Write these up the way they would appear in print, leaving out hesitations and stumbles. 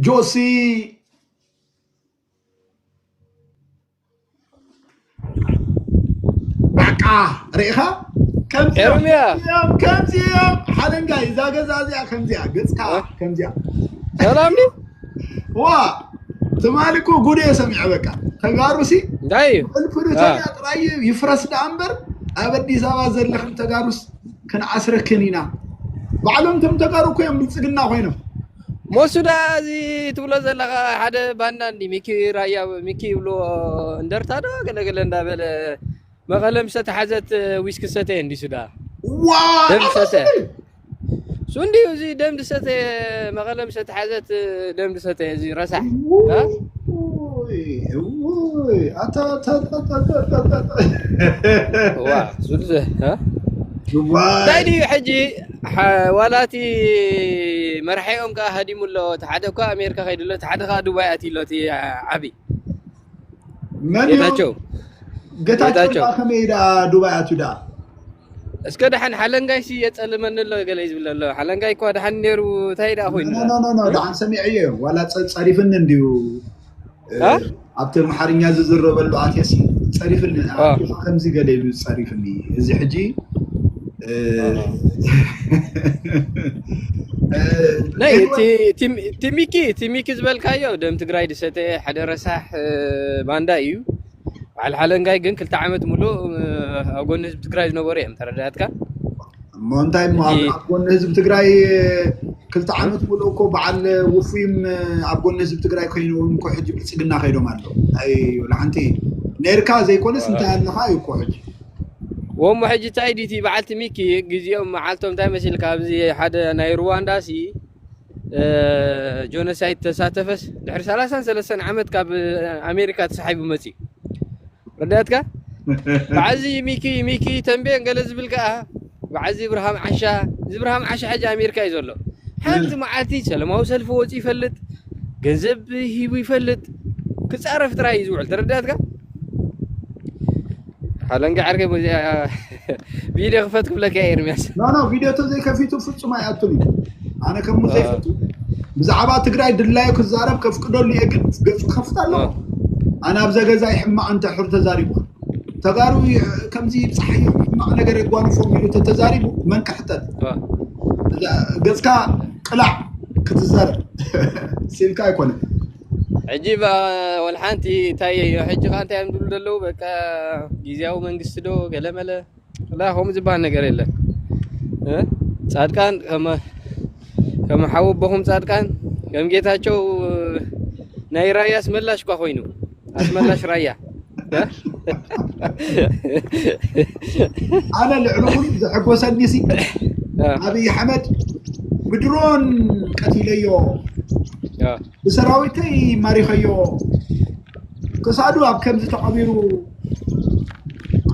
جوسي بقى ريخا كم زيام حالنجا إذا جزازي كم زيا جزكا كم زيا سلامني وا تمالكو غودي سمع بقى تغاروسي داي الفرتانيا طراي يفرس دامبر ابدي سبا زلخم تغاروس كن عسركنينا بعلم تم تغاروكو يم بلصقنا خوينو موسودا زي تبلو زلخا حدا باندي ميكي رايا ميكي بلو اندرتا دا ገለገለ እንዳበለ مغلم ستحزت ويسك سته اندي سودا واو دم سته سوندي زي دم سته مغلم ستحزت دم سته زي رسح ها وي اتا وا سوده ها تايدي حجي ولاتي مرحيهم كا هديم له تحدكو امريكا خيدلو تحدخا دبي اتيلو تي عبي من يتاچو قتاچو كميدا دبي اتودا اسكو دحن حلنغاي سي يصلمن له غلي يزبل له حلنغاي كو دحن نيرو تايدا خوين نو دحن سمعيه ولا صريفن انديو ها ابت محرنيا ززربلو اتيسي صريفن كمزي غلي صريفني ازي حجي لا تيميكي زبلكايو دم تግራይ دسته حد رسح باندا እዩ على حلنغاي ግን ክልተ ዓመት ሙሉ አጎን ህዝብ ትግራይ ዝነበረ እዮም ተረዳትካ مونتاي ما አጎን ህዝብ ትግራይ ክልተ ዓመት ሙሉ እኮ በዓል ወፉይም አጎን ህዝብ ትግራይ ኮይኑ እኮ ሕጂ ብልጽግና ኸይዶም አለው አይ ለአንተ ነርካ ዘይኮነስ እንታ ያለኻ እኮ ሕጂ ومو حجي تايديتي بعلت ميكي غزيوم معلتهم تاي مسلك ابزي حدا ناي رواندا سي جونوسايد تساتفس دحر 33 عمت كاب امريكا تسحب متي رداتك بعزي ميكي تنبين قال زبلكا بعزي ابراهيم عشا حاجه امريكا يزولو حمد معاتي سلامو سلف وصي يفلت ገንዘብ هيو يفلت كصرف تراي يزول ترداتك حالنجا عرقي فيديو خفتكم لك يا إرمياس لا فيديو تزي كفيتو فتصم يعطوني أنا كم مزيفتو بزعبا تقرأي دلايو كزارب كفقدو لي خفت الله أنا بزاق زي حما أنت حر تزاريبو تقارو كم زي بصحي حما أنا قرأ قوانو فوق تزاريبو من كحتت قزكا قلع كتزارب سيلكا يكون عجيب والحانتي تاي حج خانتي عندو دلو بقى غيزياو መንግስት ዶ ገለመለ لا هم ዝባል ነገር የለ ጻድቃን ከመ ሐውበሁም ጻድቃን ከም ጌታቸው ናይ ራያ አስመላሽ ቋ ኮይኑ አስመላሽ ራያ انا العلوم زحقوسني سي ابي احمد بدرون قتيليو بسراويتي ماريخيو كسادو اب كمز تقبيرو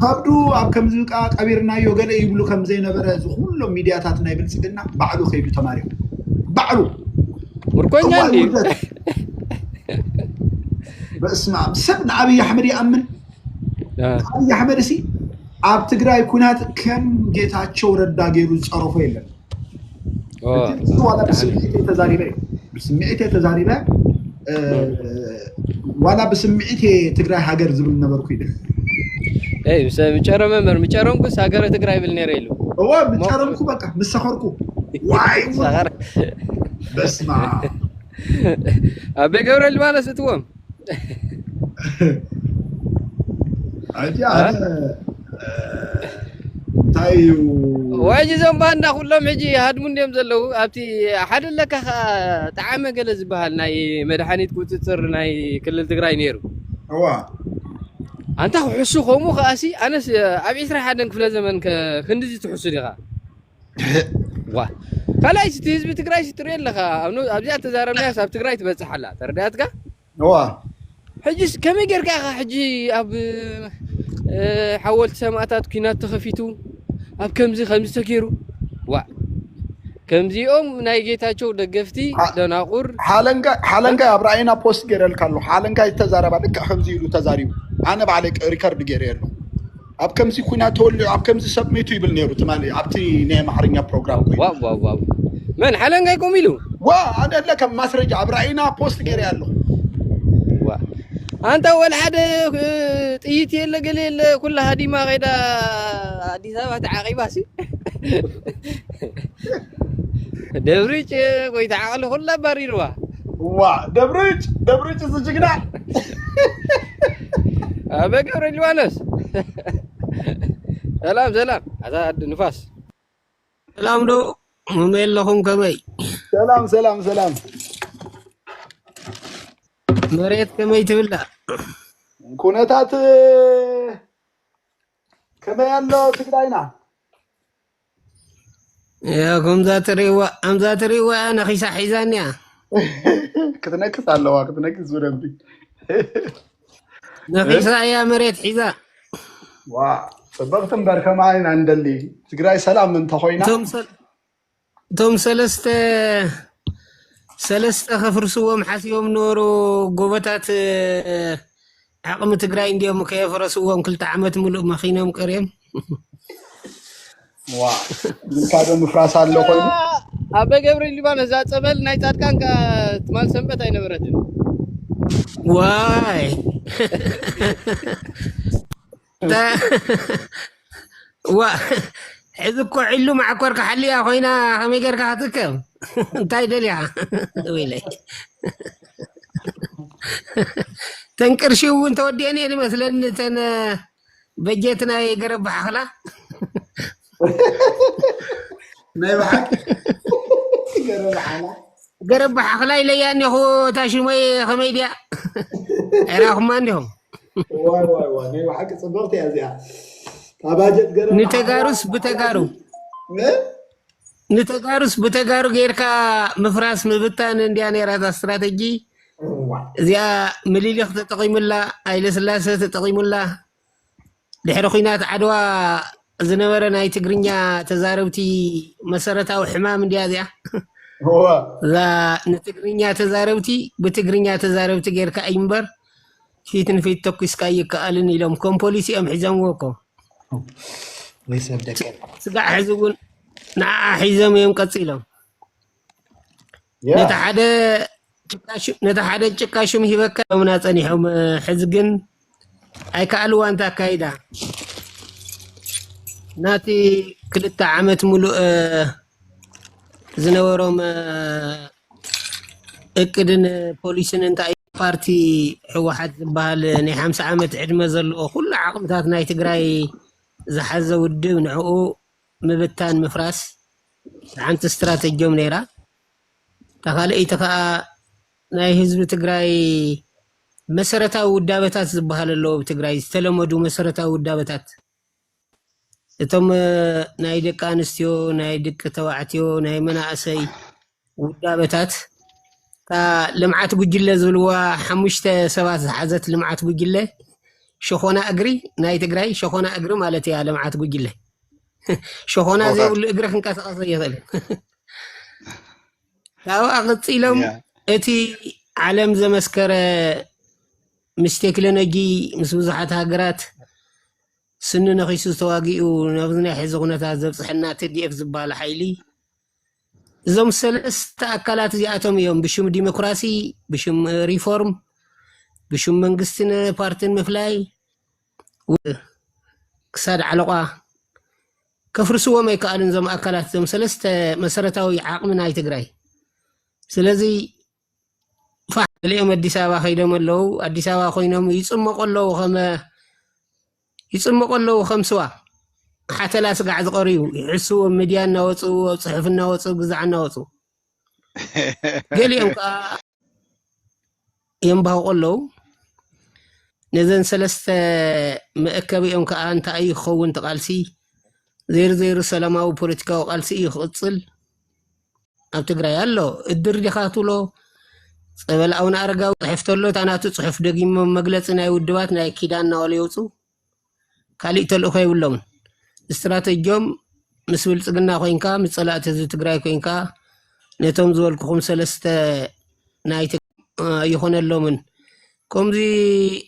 هبدو اب كمز قبيرنايو غله يبلو كمز ينبره كله ميدياتات ناي بلصقنا بعلو خيدو تماريو بعلو مركونيا دي بسمع سبنا ابي احمد يامن ابي احمد سي اب تግራይ ኩናት ከም ጌታቸው ረዳ ገይሩ ጸረፈ የለም ولا بسمعتي تزاريبه ولا بسمعتي تግራይ ሀገር ዝብል ነበርኩ ይደ اي مچرم مچرمኩ ሀገር ትግራይ ብል ነረ ይሉ هو مچرمኩ በቃ መሰኸርኩ ዋይ ሰኸር بسمع ابي ገብረል ማለት ስትወም አዲያ ታዩ واجزم باندا كلهم حجي هادمون ديم زلو ابتي حد لك طعام ገለ ዝባሃል ናይ መድሓኒት ቁጥጥር ናይ ክልል ትግራይ ነይሩ هو انت حسو خمو خاسي انا ابي 21 ክፍለ ዘመን ክንድዚ ትحሱ ዲኻ ዋ خلاص ህዝብ ትግራይ ሲጥር ለኻ ኣብዚያ ተዛረብና ሳብ ትግራይ ትበጽሓላ ተረዳትካ هو حجي كم يرجع حجي اب حاولت سمعتات كينات تخفيتو اب كمزي خمس تكيرو وا كمزي ناي ጌታቸው ደገፍቲ ደናቁር حالنجا ابراهيم ፖስት ገረል ካሉ حالنجا ይተዛረባ ልክ ከምዚ ይሉ ተዛሪቡ አነ ባለ ሪከርድ ገረል اب كمزي ኩናት ተወል اب كمزي ሰብሜቱ ይብል ነሩ ተማሊ ኣብቲ ናይ ማሕረኛ ፕሮግራም ዋው من حالنجا يقوم ይሉ وانا لك مسرجة ابراهيم بوست غير يالله انت اول حدا طيتي الا قليل كلها دي ما غيدا اديس ابابا تعاقباسي دبريج كوي تعاقل كلها بريروا دبريج سجقنا ابا قبر الوانس سلام هذا نفاس سلام دو مميل لهم كمي سلام مريت كمي تبلا كونتات كما يالله تقداينا يا كم ذات ريوا انا خيسا حيزانيا كتنكس على واقع كتنكس وربي نخيسا يا مريت حيزا صبغتم بركة معين عند اللي تقراي سلام من تخوينا توم سلسته خفرسوهم حسيهم نورو قوبتات عقم تقراي انديهم كيفرسوهم كل عامت ملؤ مخينهم كريم كادو مفراس አለው ኮይኑ አበ ገብርኤል ሊባኖስ ዛጸበል ናይ ጻድቃን ትማል ሰንበት አይነበረትን ዋይ حذكو علو مع كورك حليا خوينا خمي غيرك هاتكم انتاي دليا ويلي تنكرشو انت وديني مثلا تن بجيتنا يقرب حخلا قرب حخلا إلي أني هو تاشمي خميديا أراهم ما عندهم واي نيو حق صبرت يا زيا تاباجت قرب نتغارس بتغارو غيركا مفراس مبتان اندياني راتا استراتيجي زيا مليليخ تقيم الله أي لسلاسة تقيم الله دحر خينات عدوى زنبر ناي تقرنيا تزاربتي مسارتها وحمام انديازيا هو لا نتقرنيا تزاربتي بتقرنيا تزاربتي غيركا أيمبر فيتن في التوكيس كاي كالن لهم كم بوليسي ام حزام وكم ليس بدك سقع حزبون نا حزام يوم قصيلهم نتحدى تشكاشم هيبك مناصنيهم حزقن اي كالو انت كايدا ناتي كلتا عامت ملو زنورهم اكدن بوليسن انت بارتي واحد بال ني 50 عامت عدمه زلو كل عقمتات ناي تግራይ زحزه ودب نعو مبتان مفراس عن استراتيجيوم نيرا تخالئ تكا ناي حزب تግራይ مسرتاو ودابتات زبحال له بتግራይ تلمدو مسرتاو ودابتات اتم ناي دق انستيو ناي دق توعتيو ناي مناسي ودابتات تا لمعات بوجله زلوا حمشته سبات حزت لمعات بوجله شخونا اجري ناي تግራይ شخونا اجري مالتي يا لمعات بوجله شخونا زي اجرك انقاص يزل ታው አቅጽሎም እቲ ዓለም ዘመስከረ ምስቴክሎጂ ምስ ብዙሓት ሃገራት ስንነኺሱ ተዋጊኡ ናብዝና ሕዚ ኩነታት ዘብፅሕና TDF ዝበሃል ሓይሊ እዞም ሰለስተ ኣካላት እዚኣቶም እዮም ብሽም ዲሞክራሲ ብሽም ሪፎርም ብሽም መንግስትን ፓርቲን ምፍላይ ክሳድ ዓለቋ ከፍርስዎም ኣይከኣልን እዞም ኣካላት እዞም ሰለስተ መሰረታዊ ዓቕሚ ናይ ትግራይ ስለዚህ فعليهم أديس أبا خيدم الله أديس أبا خينهم يصمق الله خمسوا حتى لا سقع قريو يحسوا مديان نوصو صحف نوصو جزع نوصو قال ينبهوا الله نزن سلست مأكبي يوم كأنت أي خون تقالسي زير سلامة وبوليتيكا وقالسي يخصل أبتقرأ يالله الدر دخاتو له صبل أو نارجع حفتلو تاناتو صحف دقيم مجلس ناي ودوات ناي كيدان نواليوتو كالي تلو خي ولهم استراتيجيوم مسؤول تقلنا خوينكا متصلات زي تقرأي خوينكا نتوم زول كم سلست ناي يخون اللومن كم زي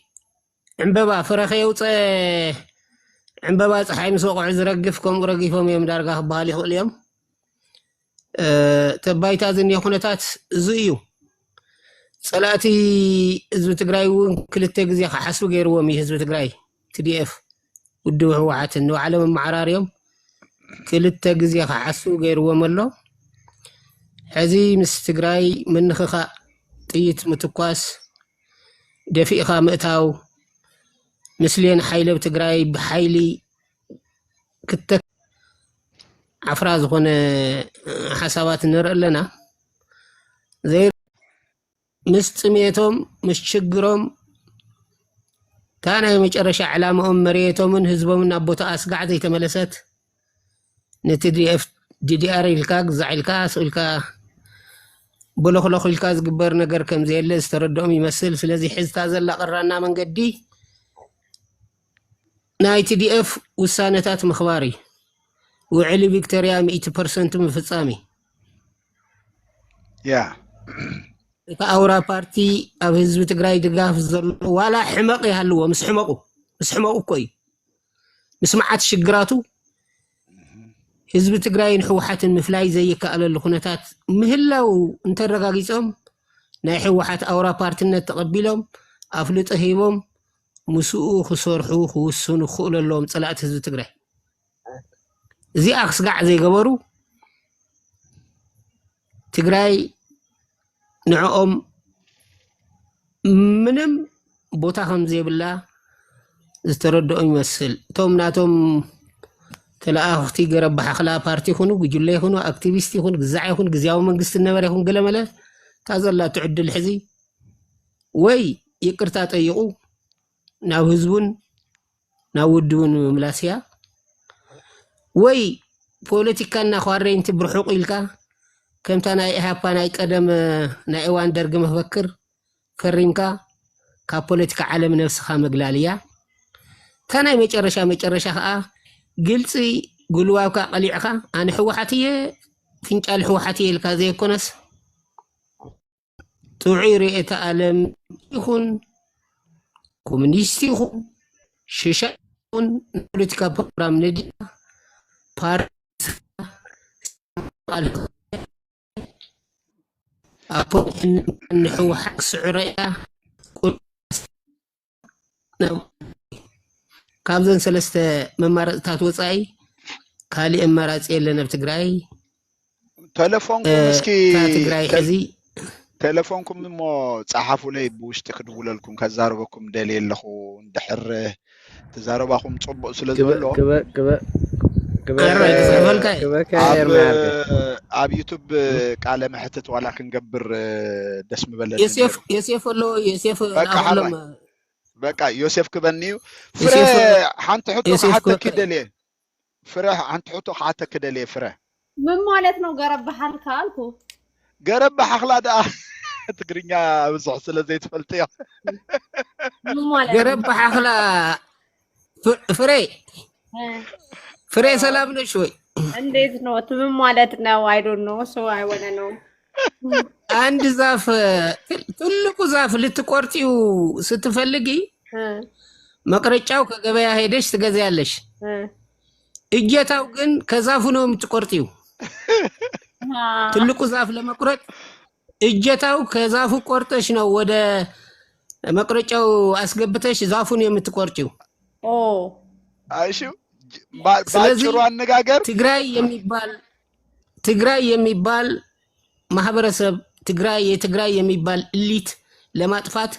عمبابا فرخي وط عمبابا صحيح مسوق عز رقفكم رقيفهم يوم دارجه بالي اليوم ተባይታ ዝን የኹነታት ዝዩ ጸላእቲ ህዝቢ ትግራይ እውን ክልተ ግዜ ክሓስቡ ገይርዎም ህዝቢ ትግራይ TDF ውድብ ህወሓትን ንባዕሎም ኣመዓራርዮም ክልተ ግዜ ክሓስቡ ገይርዎም ኣሎ ሕዚ ምስ ትግራይ ምንኽኻ ጥይት ምትኳስ ደፊእኻ ምእታው ምስሌን ሓይለ ትግራይ ብሓይሊ ክተ ዓፍራ ዝኾነ ሓሳባት ንርኢ ኣለና ዘይ ምስ ጥሜቶም ምስ ችግሮም ታናይ መጨረሻ ዕላማኦም መሬቶምን ህዝቦምን ኣብ ቦታ ኣስጋዕ ዘይተመለሰት ንTDF DDR ኢልካ ግዛዕ ኢልካ ስኢልካ ብለኽለኽ ኢልካ ዝግበር ነገር ከም ዘየለ ዝተረድኦም ይመስል ስለዚ ሕዝታ ዘላ ቀራና መንገዲ ናይ TDF ውሳነታት ምኽባሪ ውዕሊ ቪክቶሪያ 100% ምፍጻሚ አውራ ፓርቲ ኣብ ህዝቢ ትግራይ ድጋፍ ዘሎ ዋላ ሕመቕ ይሃልዎ ምስ ሕመቑ እኮ እዩ ምስ መዓት ሽግራቱ ህዝቢ ትግራይን ህወሓትን ምፍላይ ዘይከኣለሉ ኩነታት ምህላው እንተረጋጊጾም ናይ ህወሓት አውራ ፓርቲነት ተቐቢሎም ኣፍልጦ ሂቦም ምስኡ ክሰርሑ ክውስኑ ክእለሎም ጸላእቲ ህዝቢ ትግራይ እዚኣ ክስጋዕ ዘይገበሩ ትግራይ ንዕኦም ምንም ቦታ ከም ዘይብላ ዝተረድኦም ይመስል እቶም ናቶም ተለኣኽቲ ገረብ ሓኽላ ፓርቲ ይኹኑ ጉጅለ ይኹኑ ኣክቲቪስት ይኹኑ ግዛዕ ይኹኑ ግዝያዊ መንግስቲ ነበረ ይኹን ገለመለ ታዘላ ትዕድል ሕዚ ወይ ይቅርታ ጠይቁ ናብ ህዝቡን ናብ ውድቡን ምላስያ ወይ ፖለቲካና ኳሬንቲ ብርሑቕ ኢልካ ከምታ ናይ ኢሃፓ ናይ ቀደም ናይ እዋን ደርግ መፈክር ፈሪምካ ካብ ፖለቲካ ዓለም ነፍስኻ መግላልያ ታናይ መጨረሻ ከዓ ግልጽ ጉልዋካ ቀሊዕካ ኣነ ህወሓትየ ፍንጫል ህወሓትየ ኢልካ ዘይኮነስ ጥዑይ ርእየተ ዓለም ይኹን ኮሙኒስት ይኹን ሽሻ ይኹን ፖለቲካ ፕሮግራም ነዲና ፓርቲ أبوحن نحو حق سعرية كابزن سلسة ممارسات وصاي كالي امارات إلنا بتقراي تلفونكم مسكي تقراي حزي تلفونكم مو صحافو لي بوش تكدول لكم كزاربكم دليل لخو ندحر تزارباكم صبق سلازبلو ኣብ ዩቱብ ቃለ መሕተት ዋላ ክንገብር ደስ ምበለኒ በቃ ዮሴፍ ክበኒዩ ፍረ ሓንቲ ሕቶ ሓተ ክደልየ ፍረ ምን ማለት ነው ገረብሓልካ አልኩ ገረብሓኽላ ዳ ትግርኛ ብዙሕ ስለ ዘይትፈልጥዮ ምን ማለት ገረብሓኽላ ፍሬ ፍሬ ሰላም ነሽ ወይ እንዴት ነው ምን ማለት ነው አይ ዶንት ኖ ሶ አይ ዋና ኖ አንድ ዛፍ ትልቁ ዛፍ ልትቆርጪው ስትፈልጊ መቅረጫው ከገበያ ሄደሽ ትገዛያለሽ እጀታው ግን ከዛፉ ነው የምትቆርጪው ትልቁ ዛፍ ለመቁረጥ እጀታው ከዛፉ ቆርጠሽ ነው ወደ መቅረጫው አስገብተሽ ዛፉን የምትቆርጪው ኦ አይሹ ባጭሩ አነጋገር ትግራይ የሚባል ማህበረሰብ የትግራይ የሚባል ኢሊት ለማጥፋት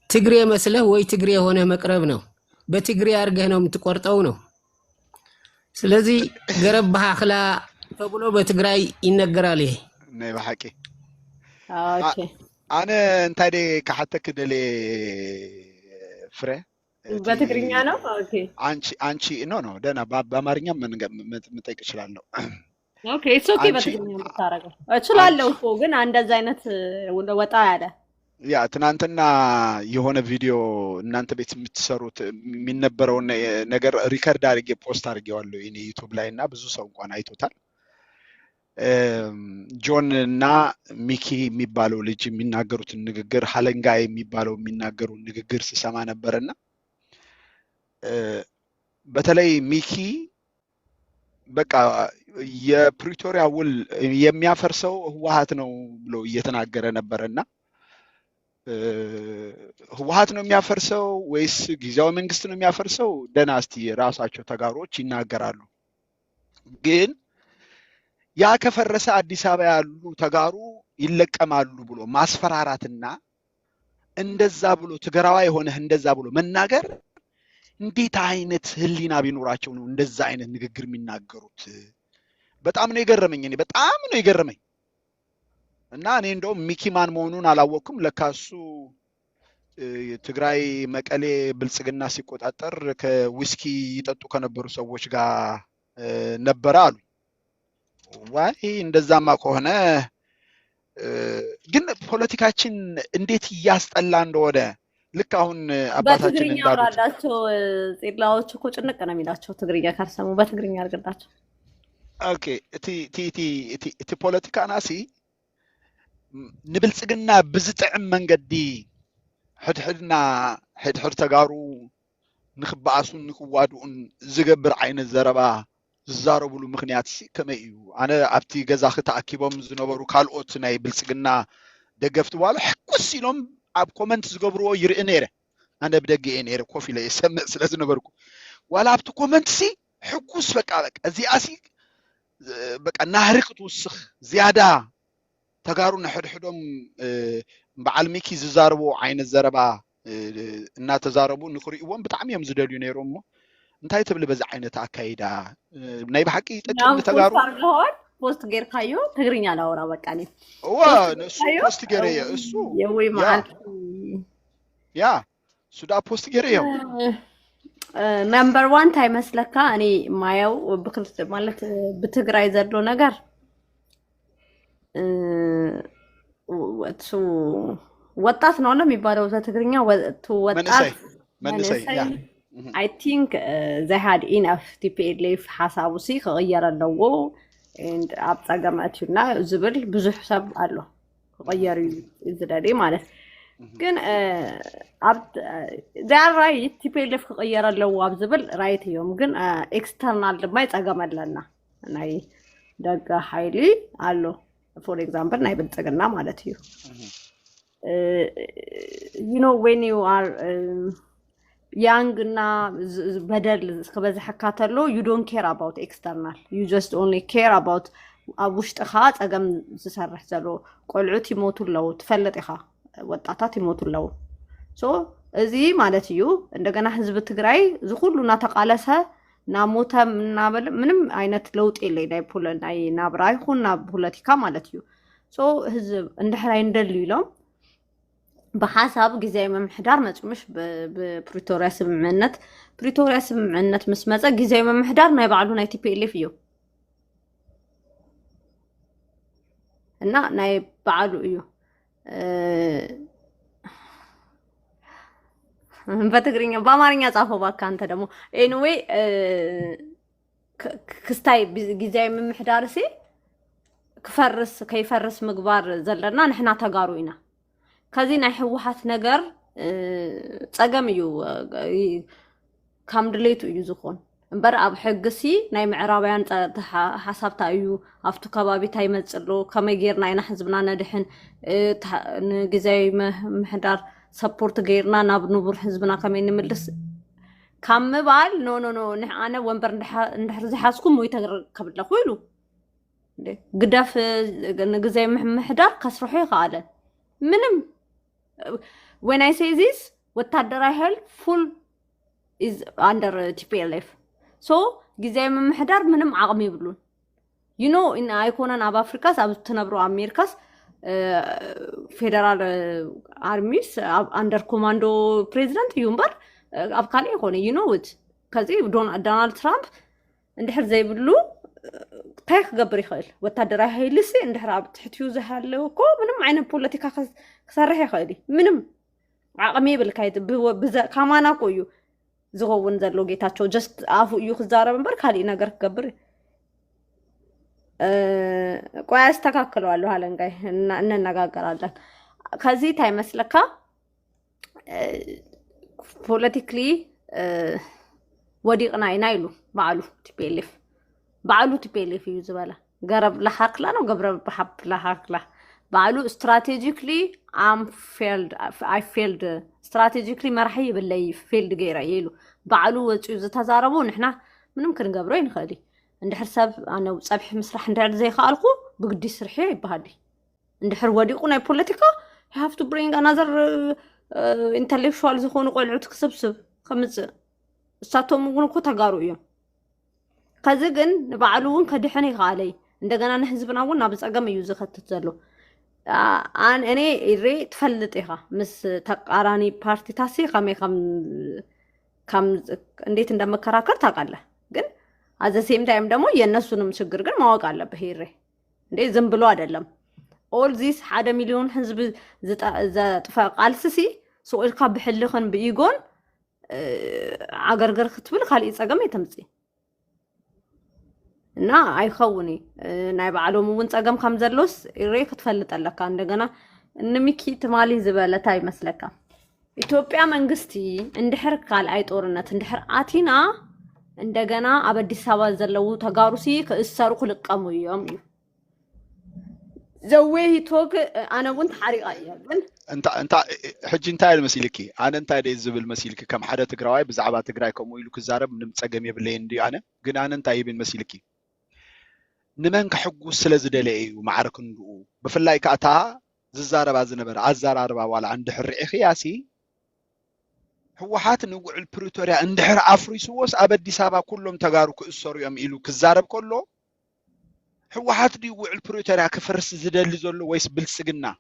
ትግሬ መስለህ ወይ ትግሬ ሆነ መቅረብ ነው በትግሬ አርገህ ነው የምትቆርጠው ነው ስለዚህ ገረብሓኽላ ተብሎ በትግራይ ይነገራል ይሄ ነይ በሐቂ ኦኬ አነ እንታይደ ከሐተክ ደሌ ፍሬ በትግርኛ ነው ኦኬ አንቺ ኖ ደና በአማርኛ መጠየቅ እችላለሁ ኦኬ ኢትስ ኦኬ በትግርኛ ብታረገው እችላለሁ እኮ ግን እንደዛ አይነት ወጣ ያለ ያ ትናንትና የሆነ ቪዲዮ እናንተ ቤት የምትሰሩት የሚነበረው ነገር ሪከርድ አድርጌ ፖስት አድርጌዋለሁ እኔ ዩቲዩብ ላይ እና ብዙ ሰው እንኳን አይቶታል ጆን እና ሚኪ የሚባለው ልጅ የሚናገሩት ንግግር ሀለንጋ የሚባለው የሚናገሩ ንግግር ሲሰማ ነበርና በተለይ ሚኪ በቃ የፕሪቶሪያ ውል የሚያፈርሰው ህወሓት ነው ብሎ እየተናገረ ነበርና ህወሓት ነው የሚያፈርሰው ወይስ ጊዜያዊ መንግስት ነው የሚያፈርሰው? ደህና እስቲ ራሳቸው ተጋሮች ይናገራሉ። ግን ያ ከፈረሰ አዲስ አበባ ያሉ ተጋሩ ይለቀማሉ ብሎ ማስፈራራትና እንደዛ ብሎ ትግራዋይ የሆነ እንደዛ ብሎ መናገር እንዴት አይነት ህሊና ቢኖራቸው ነው እንደዛ አይነት ንግግር የሚናገሩት? በጣም ነው የገረመኝ። እኔ በጣም ነው የገረመኝ። እና እኔ እንደውም ሚኪማን መሆኑን አላወቅኩም። ለካሱ ትግራይ መቀሌ ብልጽግና ሲቆጣጠር ከዊስኪ ይጠጡ ከነበሩ ሰዎች ጋር ነበረ አሉ። ዋይ እንደዛማ ከሆነ ግን ፖለቲካችን እንዴት እያስጠላ እንደሆነ ልክ አሁን አባታችን በትግርኛ አውራዳቸው ጼላዎች እኮ ጭንቅ ነው የሚላቸው ትግርኛ ካልሰሙ በትግርኛ አድርግላቸው። ኦኬ እቲ ፖለቲካ ናሲ ንብልጽግና ብዝጥዕም መንገዲ ሕድሕድና ሕድሕድ ተጋሩ ንክበኣሱን ንክዋድኡን ዝገብር ዓይነት ዘረባ ዝዛረብሉ ምክንያት ከመይ እዩ? ኣነ ኣብቲ ገዛ ክተኣኪቦም ዝነበሩ ካልኦት ናይ ብልጽግና ደገፍቲ ዋሉ ሕኩስ ኢሎም ኣብ ኮመንት ዝገብርዎ ይርኢ ነይረ። ኣነ ብደጊአ ነይረ ኮፍ ኢለ የሰምዕ ስለ ዝነበርኩ ዋላ ኣብቲ ኮመንት ሲ ሕኩስ በቃ እዚኣ ሲ በቃ ናህሪ ክትውስኽ ዝያዳ ተጋሩ ንሕድሕዶም በዓል ሚኪ ዝዛረቡ ዓይነት ዘረባ እናተዛረቡ ንኽሪእዎም ብጣዕሚ እዮም ዝደልዩ ነይሮም እሞ እንታይ ትብል በዛ ዓይነት ኣካይዳ ናይ ብሓቂ ይጠቅም ተጋሩ ፖስት ጌርካዮ ትግርኛ ላውራ በቃ ኔ እሱ ፖስት ገይረ እሱ የወይ መዓል ያ ሱዳ ፖስት ገይረ ያው ነምበር 1 ታይመስለካ እኔ ማየው ብክልት ማለት በትግራይ ዘሎ ነገር ወጥሱ ወጣት ነው የሚባለው በትግርኛ ወጣት መንሰይ ያ I think they had enough TPLF حسابو سي غيرلو and አብጻገማችሁና ዝብል ብዙ ሐሳብ አለው غير ይዝዳዴ ማለት ግን they are right TPLF غيرلو አብዝብል right እዮም ግን ኤክስተርናል ድማ ይጻገመለና ናይ ደጋ ኃይሊ አሎ for example ናይ ብልጽግና ማለት እዩ you know when you are young na badal ከበዛ ሐካተሎ you don't care about external you just only care about አቡሽጥኻ ጸገም ዝሰርሕ ዘሎ ቆልዑት ይሞቱለው ተፈለጥ ኢኻ ወጣታት ይሞቱለው ሶ እዚ ማለት እዩ እንደገና ህዝብ ትግራይ ዝሁሉና ተቃለሰ ናሞተም ናበል ምንም አይነት ለውጥ የለይ ናይ ፖለቲካ ናብራ ይኹን ናብ ፖለቲካ ማለት እዩ ሶ ህዝብ እንደህራይ እንደል ይሎም بحسب جزاي ممحدار مش ببريتوريا سمعنت مسمزة جزاي ممحدار ما يبعلون اي تي بي اللي فيه هنا ناي بعلو ايو بتقريني بامارينيا صافو باكا انت دمو anyway كستاي جزاي ممحدار سي كيفرس مقبار زلنا نحنا تقاروينا كذي ናይ ህወሓት ነገር ጸገም እዩ ካምድሌቱ እዩ ዝኾን እምበር ኣብ ሕግሲ ናይ ምዕራባውያን ሓሳብታ እዩ ኣብቱ ከባቢ ታይ መጽሎ ከመይ ጌርና ኢና ህዝብና ነድሕን ንግዜይ ምሕዳር ሰፖርት ጌርና ናብ ንቡር ህዝብና ከመይ ንምልስ ካምባል ኖ ንሓነ ወንበር እንድሕር ዝሓስኩም ወይ ተከብለ ኮይኑ ግዳፍ ንግዜይ ምሕዳር ከስርሑ ይኻለ ምንም when I say this ወታደራዊ ኃይል full is under TPLF so ጊዜያዊ መምሕዳር ምንም አቅም ይብሉን you know in አይኮነን ኣብ አፍሪካስ ኣብ ተነብሩ አሜሪካስ ፌደራል አርሚስ under ኮማንዶ ፕሬዚደንት ይምበር ኣብ ካሊ ይኮነ you know it ከዚ ዶናልድ ትራምፕ እንድሕር ዘይብሉ ታይክ ገበር ይኽእል ወታደራዊ ኃይልስ እንድሕር ኣብ ትሕትዩ ዝሃለው እኮ ምንም ዓይነት ፖለቲካ ክሰርሕ ይኽእል ምንም ዓቅሚ ይብልካይት ካማና ቆዩ ዝኸውን ዘሎ ጌታቸው just አፉ እዩ ክዛረብ እንበር ካሊ ነገር ክገብር ቆይ አስተካክለዋለሁ አለንጋይ እንነጋገራለን ከዚ ታይመስለካ ፖለቲካሊ ወዲቅና ኢና ይሉ ባዕሉ TPLF بعلو تبيلي في زبالة قرب لحقلا وقبر بحب لحقلا بعلو strategically I failed strategically مرحي باللي failed غير يلو بعلو وجوز تزاربون إحنا ممكن نقبرين خالي عند حساب أنا وصبح مسرح ندير زي خالقو بقدي سرحي بهادي عند حر وديقنا بوليتيكا you have to bring another intellectual زخون قلعت كسبسب خمس ساتهم ممكن كو تقارو يوم كذا نبعلون كدحني غالي عندنا نحزبنا ونا بس أقام يوزخ تتزلو أنا إيري تفلتها مس تقاراني بارتي تاسي كم نديت عندما كراكر تقاله جن هذا سيم تايم دمو ينسون مشجر جن ما وقاله بهيري ندي زنبلو عدلهم all this 1 مليون حزب زت فقال سسي سؤال كاب بحلخن بيجون عقرقر ختبل خالي أقام يتمسي نا أيخوني نايب علوم ونتقام خمزلوس إيريك تفلت لك عندنا نميكي تمالي زبالة تاي مسلكا إثيوبيا منغستي اندحر قال أي طورنت اندحر آتينا عندنا أبدي سوا زلو تجارسي كإسرائيل خلق أميام زويه توك أنا وانت حريقة يعني انت حجي انت المسيلكي انت دي زبل مسيلكي كم حدا تقراي بزعبا تقراي كم ويلو كزارب نمصقم يبلين دي انا ግን انت يبين مسيلكي نمن كحقو سلازدلي ومعرك ندو بفلاي كاتا ززاربا زنبر عزاراربا ولا عند حري خياسي هوحات نوع البريتوريا اندحر افريسوس ابدي سابا كلهم تغارو كسوريوم يلو كزارب كله هوحات دي وع البريتوريا كفرس زدل زلو ويس بلصقنا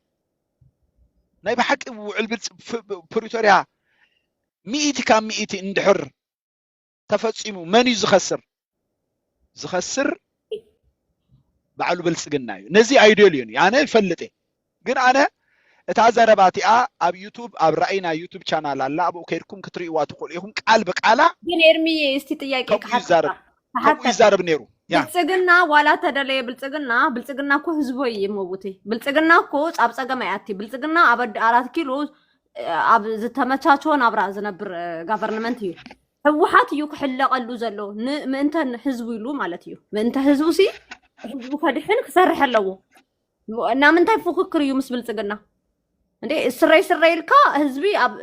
ناي بحق وع البريتوريا مئتي كام مئتي اندحر تفصيمو من يزخسر بعلو بلصقنا نزي ايديوليون يعني يفلطي ግን አነ እታዘረባቲአ ኣብ ዩቲዩብ ኣብ ራእይና ዩቲዩብ ቻናል አላ አብ ከይርኩም ክትሪእዋ ትቆል ይሁን ቃል በቃላ ግን ኤርሚዬ እስቲ ጥያቄ ከሐታ ይዛረብ ነሩ ብልጽግና ዋላ ተደለየ ብልጽግና እኮ ህዝቦ ይሞውቴ ብልጽግና እኮ ጻብጸገማ ያቲ ብልጽግና አበድ 4 ኪሎ ኣብ ዝተመቻቾን ኣብራ ዝነብር ጋቨርንመንት እዩ ህወሓት እዩ ክሕለቀሉ ዘሎ ምእንተ ህዝቡ ይሉ ማለት እዩ ምእንተ ህዝቡ ሲ ህዝቡ ከድሕን ክሰርሕ ኣለዎ እና ምንታይ ፉክክር እዩ ምስ ብልጽግና እንዴ እስራይ ልካ ህዝቢ ኣብ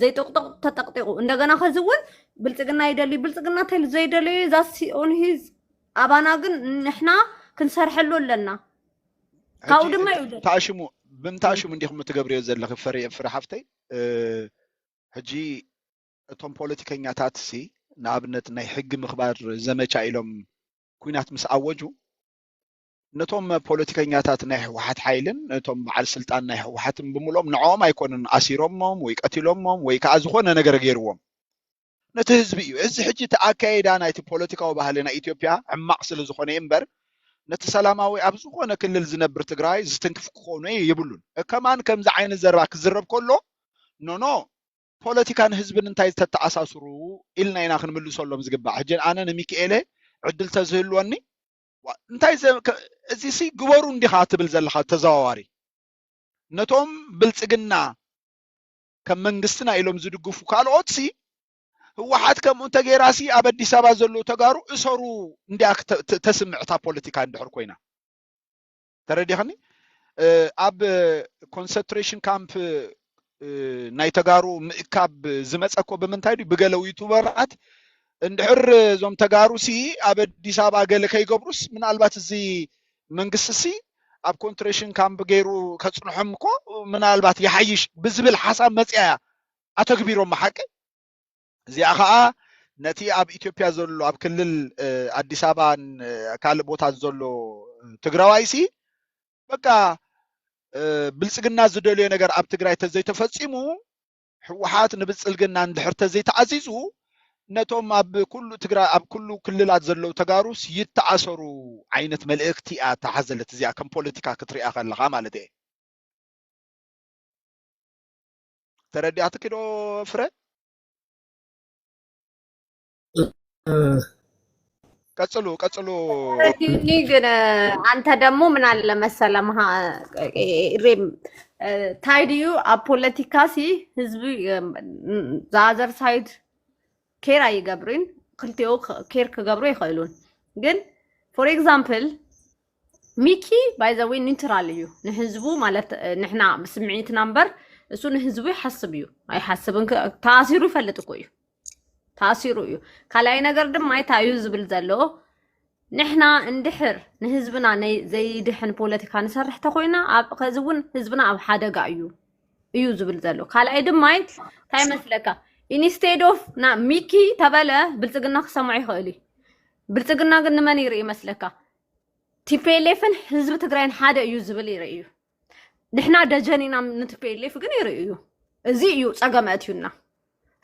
ዘይጠቅጠቅ ተጠቅጠቁ እንደገና ከዝውን ብልጽግና ይደሊ ብልጽግና ተል ዘይደሊ ዛስ ኦን ሂዝ አባና ግን ንሕና ክንሰርሐሉ ኣለና ካው ድማ ይውደ ታሽሙ ብምታሽሙ እንዲኹም ትገብሪዮ ዘለኹ ፍሪ ሓፍተይ ሕጂ እቶም ፖለቲከኛታት ሲ ንኣብነት ናይ ሕጊ ምኽባር ዘመቻ ኢሎም ኩናት ምስ ኣወጁ ነቶም ፖለቲከኛታት ናይ ህወሓት ሓይልን ነቶም በዓል ስልጣን ናይ ህወሓትን ብምሎም ንዖም ኣይኮነን ኣሲሮሞም ወይ ቀቲሎሞም ወይ ከዓ ዝኾነ ነገር ገይርዎም ነቲ ህዝቢ እዩ እዚ ሕጂ ተኣካይዳ ናይቲ ፖለቲካዊ ባህሊ ናይ ኢትዮጵያ ዕማቕ ስለ ዝኾነ እምበር ነቲ ሰላማዊ ኣብ ዝኾነ ክልል ዝነብር ትግራይ ዝትንክፍ ክኾኑ ይብሉን ከማን ከምዚ ዓይነት ዘረባ ክዝረብ ከሎ ኖ ፖለቲካን ህዝብን እንታይ ተተኣሳስሩ ኢልና ኢና ክንምልሰሎም ዝግባእ ሕጂ ኣነ ንሚካኤል ዕድል ተዝህልወኒ እንታይ እዚ ሲ ግበሩ እንዲኻ ትብል ዘለኻ ተዘዋዋሪ ነቶም ብልጽግና ከም መንግስትና ኢሎም ዝድግፉ ካልኦት ሲ ህወሓት ከምኡ ተገይራሲ ኣብ አዲስ አበባ ዘሎ ተጋሩ እሰሩ እንዲያ ተስምዕታ ፖለቲካ እንድሕር ኮይና ተረዲኸኒ ኣብ ኮንሰንትሬሽን ካምፕ ናይ ተጋሩ ምእካብ ዝመፀኮ ብምንታይ ዲ ብገለው ዩቲዩበራት እንድሕር ዞም ተጋሩ ሲ ኣብ አዲስ አበባ ገለ ከይገብሩስ ምናልባት እዚ መንግስት ሲ ኣብ ኮንትሬሽን ካምፕ ገይሩ ከጽንሖም እኮ ምናልባት ይሓይሽ ብዝብል ሓሳብ መጽያ ኣተግቢሮም ሓቂ እዚኣ ከዓ ነቲ ኣብ ኢትዮጵያ ዘሎ ኣብ ክልል አዲስ አበባን ካልእ ቦታ ዘሎ ትግራዋይ ሲ በቃ ብልጽግና ዝደልዮ ነገር ኣብ ትግራይ ተዘይተፈጺሙ ህወሓት ንብልጽግና እንድሕር ተዘይተዓዚዙ ነቶም ኣብ ኩሉ ትግራይ ኣብ ኩሉ ክልላት ዘለው ተጋሩስ ይተኣሰሩ ዓይነት መልእክቲ ኣተሓዘለት እዚኣ ከም ፖለቲካ ክትሪኣ ከለኻ ማለት እዩ ተረዲኣት ክዶ ፍረ ቀጽሉ ግን አንተ ደግሞ ምን አለ መሰለህ ሬም ታይዲዩ አ ፖለቲካሲ ህዝብ ዛዘር ሳይድ ኬር አይገብሩን ክልቴው ኬር ከገብሩ ይኸሉን ግን for example ሚኪ by the way ኒውትራል እዩ ንህዝቡ ማለት ንሕና ብስምዒትና እምበር እሱ ንህዝቡ ይሓስብ እዩ ኣይሓስብን ተኣሲሩ ይፈልጥ እኮ እዩ ተኣሲሩ እዩ ካልኣይ ነገር ድማ እንታይ እዩ ዝብል ዘሎ ንሕና እንድሕር ንህዝብና ዘይድሕን ፖለቲካ ንሰርሕ ተኮይና ኣብ ከዚ እውን ህዝብና ኣብ ሓደጋ እዩ ዝብል ዘሎ ካልኣይ ድማ እንታይ መስለካ instead of ና ሚኪ ተበለ ብልጽግና ክሰምዖ ይኽእል እዩ ብልጽግና ግን ንመን ይርኢ መስለካ ቲፒኤልኤፍን ህዝቢ ትግራይን ሓደ እዩ ዝብል ይርኢ እዩ ንሕና ደጀኒና ንቲፒኤልኤፍ ግን ይርኢ እዩ እዚ እዩ ፀገም ኣትዩና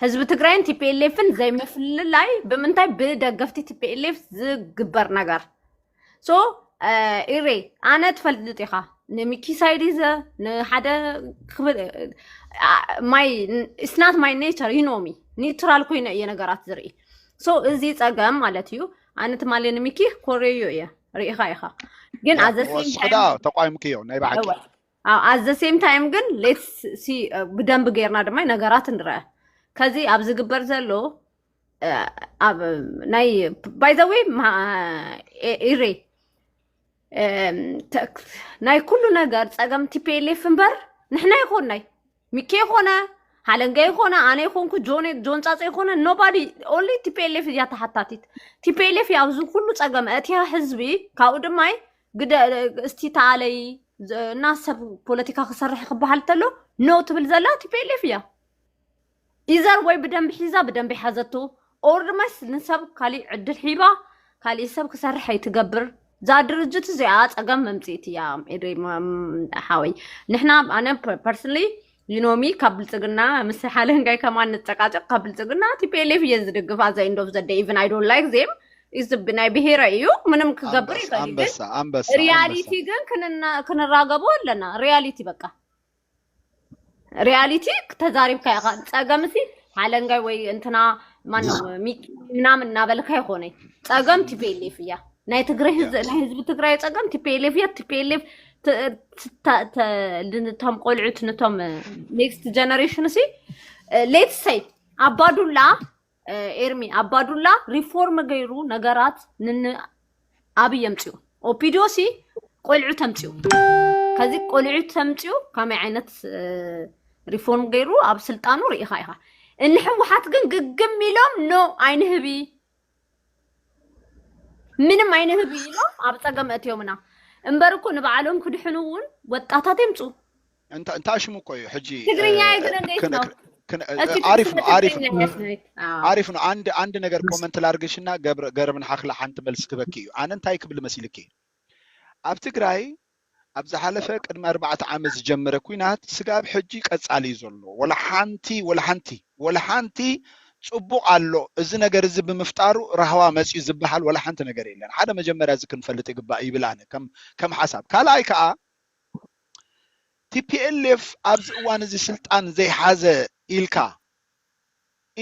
ህዝቢ ትግራይን ቲፒኤልኤፍን ዘይምፍልላይ ብምንታይ ብደገፍቲ ቲፒኤልኤፍ ዝግበር ነገር ሶ ኢሬ ኣነ ትፈልጥ ኢኻ ንሚኪ ሳይዲዘ ንሓደ ማይ it's not my nature you know me ኒውትራል ኮይነ እየ ነገራት ዝርኢ ሶ እዚ ፀገም ማለት እዩ ኣነ ትማሊ ንሚኪ ኮሬዮ እየ ርኢኻ ኢኻ ግን at the same time ተቋይምክዮ ናይ ባዕቂ at the same time ግን let's see ብደንብ ገይርና ድማ ነገራት ንርአ ከዚ ኣብ ዝግበር ዘሎ ኣብ ናይ by the way ኢሬ ናይ ኩሉ ነገር ፀገም ቲፒኤልኤፍ እምበር ንሕና ይኮንናይ ሚኪ ይኮነ ሃለንጋ ይኮነ ኣነ ይኮንኩ ጆን ጻጻ ይኮነ nobody only ቲፒኤልኤፍ እያ ተሓታቲት ቲፒኤልኤፍ ያብዙ ኩሉ ፀገም እትያ ህዝቢ ካብኡ ድማ እስቲ ተዓለይ ናሰብ ፖለቲካ ክሰርሕ ክበሃል ተሎ ኖ ትብል ዘላ ቲፒኤልኤፍ እያ ኢዘር ወይ በደንብ ሒዛ በደንብ ሓዘቱ ኦር ድማ ንሰብ ካሊ ዕድል ሒባ ካሊ ሰብ ክሰርሕ ኣይትገብር ዛ ድርጅት እዚኣ ፀገም መምጽኢት እያ ሓወይ ንሕና ኣነ ፐርሰናሊ you know me ካብ ብልጽግና ምስ ሓለንጋይ ከማን ንጠቃጨቅ ካብ ብልጽግና ቲፒኤልኤፍ የዝድግፍ as end of the day even I don't like them is ብናይ ብሄር እዩ ምንም ክገብር ይፈልግ ሪያሊቲ ግን ክንራገቦ ኣለና ሪያሊቲ በቃ ሪያሊቲ ተዛሪብካ ያኻ ፀገምሲ ሓለንጋይ ወይ እንትና ማነው ሚኪ ምናምን እናበልካ ይኾነ ፀገም ቲፒኤልኤፍ እያ ናይ ትግራይ ህዝቢ ትግራይ ፀገም ቲፒኤልኤፍ እያ ቲፒኤልኤፍ ንቶም ቆልዑት ነቶም ኔክስት ጀነሬሽን ሲ ሌትስ ሴይ አባዱላ ኤርሚ አባዱላ ሪፎርም ገይሩ ነገራት ኣብይ የምጽኡ ኦፒዲዮሲ ቆልዑ ተምጽኡ ከዚ ቆልዑ ተምጽኡ ከመይ ዓይነት ሪፎርም ገይሩ ኣብ ስልጣኑ ርኢኻ ኢኻ እንሕወሓት ግን ግግም ኢሎም ኖ ኣይንህቢ ምንም ኣይንህቢ ኢሎም ኣብ ፀገም እትዮምና እምበርኩ ንባዕሎም ክድሕኑውን ወጣታት ይምጹ እንታ ሽሙ ቆዩ ሕጂ ትግርኛ ይግረንገይት ነው عارف انه عند ነገር ኮመንት ላርግሽና ገረብን ሓክላ ሓንቲ መልስ ክበኪ እዩ ኣነ እንታይ ክብል መሲልክ ኣብ ትግራይ ኣብ ዝሓለፈ ቅድመ 4 ዓመት ዝጀመረ ኩናት ስጋብ ሕጂ ቀጻሊ ዘሎ ወላ ሓንቲ ጽቡቕ ኣሎ እዚ ነገር እዚ ብምፍጣሩ ረህዋ መጽዩ ዝበሃል ወላ ሓንቲ ነገር የለን ሓደ መጀመርያ እዚ ክንፈልጥ ይግባእ ይብላነ ከም ሓሳብ ካልኣይ ከዓ TPLF ኣብዚ እዋን እዚ ስልጣን ዘይሓዘ ኢልካ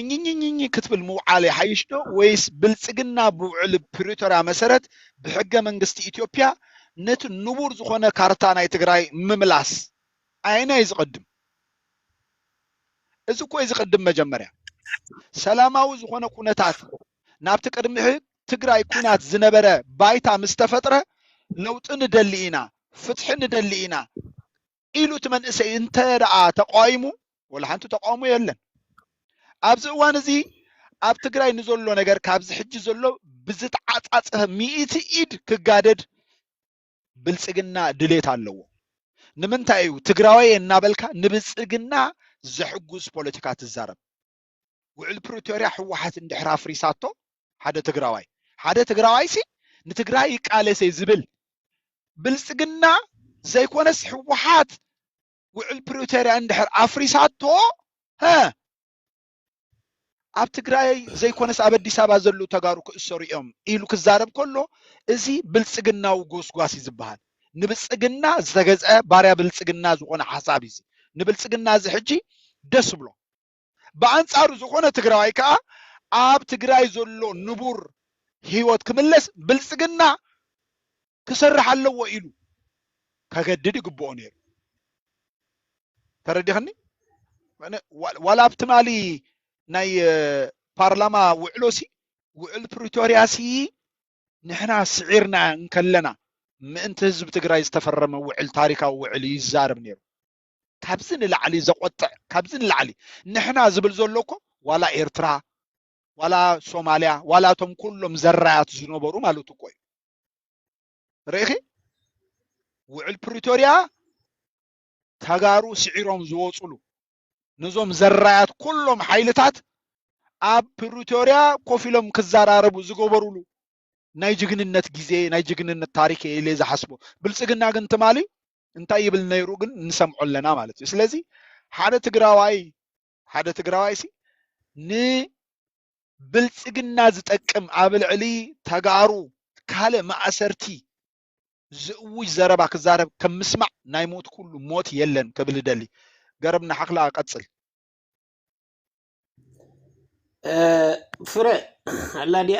እኝኝኝኝ ክትብል ምውዓለ ሓይሽዶ ወይስ ብልጽግና ብውዕል ፕሪቶሪያ መሰረት ብሕገ መንግስቲ ኢትዮጵያ ነት ንቡር ዝኾነ ካርታ ናይ ትግራይ ምምላስ አይና ይዝቀድም እዚ ኮይ ዝቀድም መጀመርያ ሰላማዊ ዝኾነ ኩነታት ናብቲ ቅድሚ ትግራይ ኩናት ዝነበረ ባይታ ምስተፈጥረ ለውጥን ደሊኢና ፍትሕን ደሊኢና ኢሉ ትመንእሰይ እንተ ደኣ ተቃይሙ ወላ ሓንቱ ተቃውሞ የለን ኣብዚ እዋን እዚ ኣብ ትግራይ ንዘሎ ነገር ካብዚ ሕጂ ዘሎ ብዝተዓጻጽህ 100 ኢድ ክጋደድ ብልጽግና ድሌት ኣለዎ ንምንታይ እዩ ትግራዋይ እናበልካ ንብልጽግና ዝሕጉስ ፖለቲካ ትዛረብ ውዕል ፕሪቶሪያ ሕወሓት እንድሕራ ፍሪሳቶ ሓደ ትግራዋይ ሲ ንትግራይ ቃለሰይ ዝብል ብልጽግና ዘይኮነስ ሕወሓት ውዕል ፕሪቶሪያ እንድሕር ኣፍሪሳቶ ኣብ ትግራይ ዘይኮነስ ኣብ አዲስ አበባ ዘሎ ተጋሩ ክእሰሩ እዮም ኢሉ ክዛረብ ከሎ እዚ ብልጽግናው ጎስጓስ ይዝበሃል ንብልጽግና ዝተገጸ ባርያ ብልጽግና ዝኾነ ሓሳብ እዚ ንብልጽግና እዚ ሕጂ ደስ ብሎ በአንጻሩ ዝኾነ ትግራዋይ ከዓ ኣብ ትግራይ ዘሎ ንቡር ህይወት ክምለስ ብልጽግና ክሰርሕ ኣለዎ ኢሉ ከገድድ ይግብኦ ነይሩ ተረዲኽኒ ወላ ብትማሊ ናይ ፓርላማ ውዕሎሲ ውዕል ፕሪቶሪያሲ نحنا سعيرنا نكلنا ምእንቲ ህዝብ ትግራይ ዝተፈረመ ውዕል ታሪካዊ ውዕል ይዛረብ ነይሩ ካብዝን ላዕሊ ዘቆጥዕ ካብዝን ላዕሊ ንሕና ዝብል ዘለኮ ዋላ ኤርትራ ዋላ ሶማልያ ዋላ ቶም ኩሎም ዘራያት ዝነበሩ ማለት እኮ እዩ ርኢኺ ውዕል ፕሪቶሪያ ተጋሩ ስዒሮም ዝወፅሉ ንዞም ዘራያት ኩሎም ሓይልታት ኣብ ፕሪቶሪያ ኮፊሎም ክዘራረቡ ዝገበሩሉ ናይ ጅግንነት ጊዜ ናይ ጅግንነት ታሪክ የለ ዝሓስቦ ብልጽግና ግን ትማሊ እንታይ ይብል ነይሩ ግን እንሰምዖ ለና ማለት እዩ ስለዚ ሓደ ትግራዋይ ሲ ን ብልጽግና ዝጠቅም ኣብ ልዕሊ ተጋሩ ካለ ማእሰርቲ ዝውይ ዘረባ ክዛረብ ከም ምስማዕ ናይ ሞት ኩሉ ሞት የለን ከብል ደሊ ገረብና ሓክላ ቀጽል ፍረ አላዲያ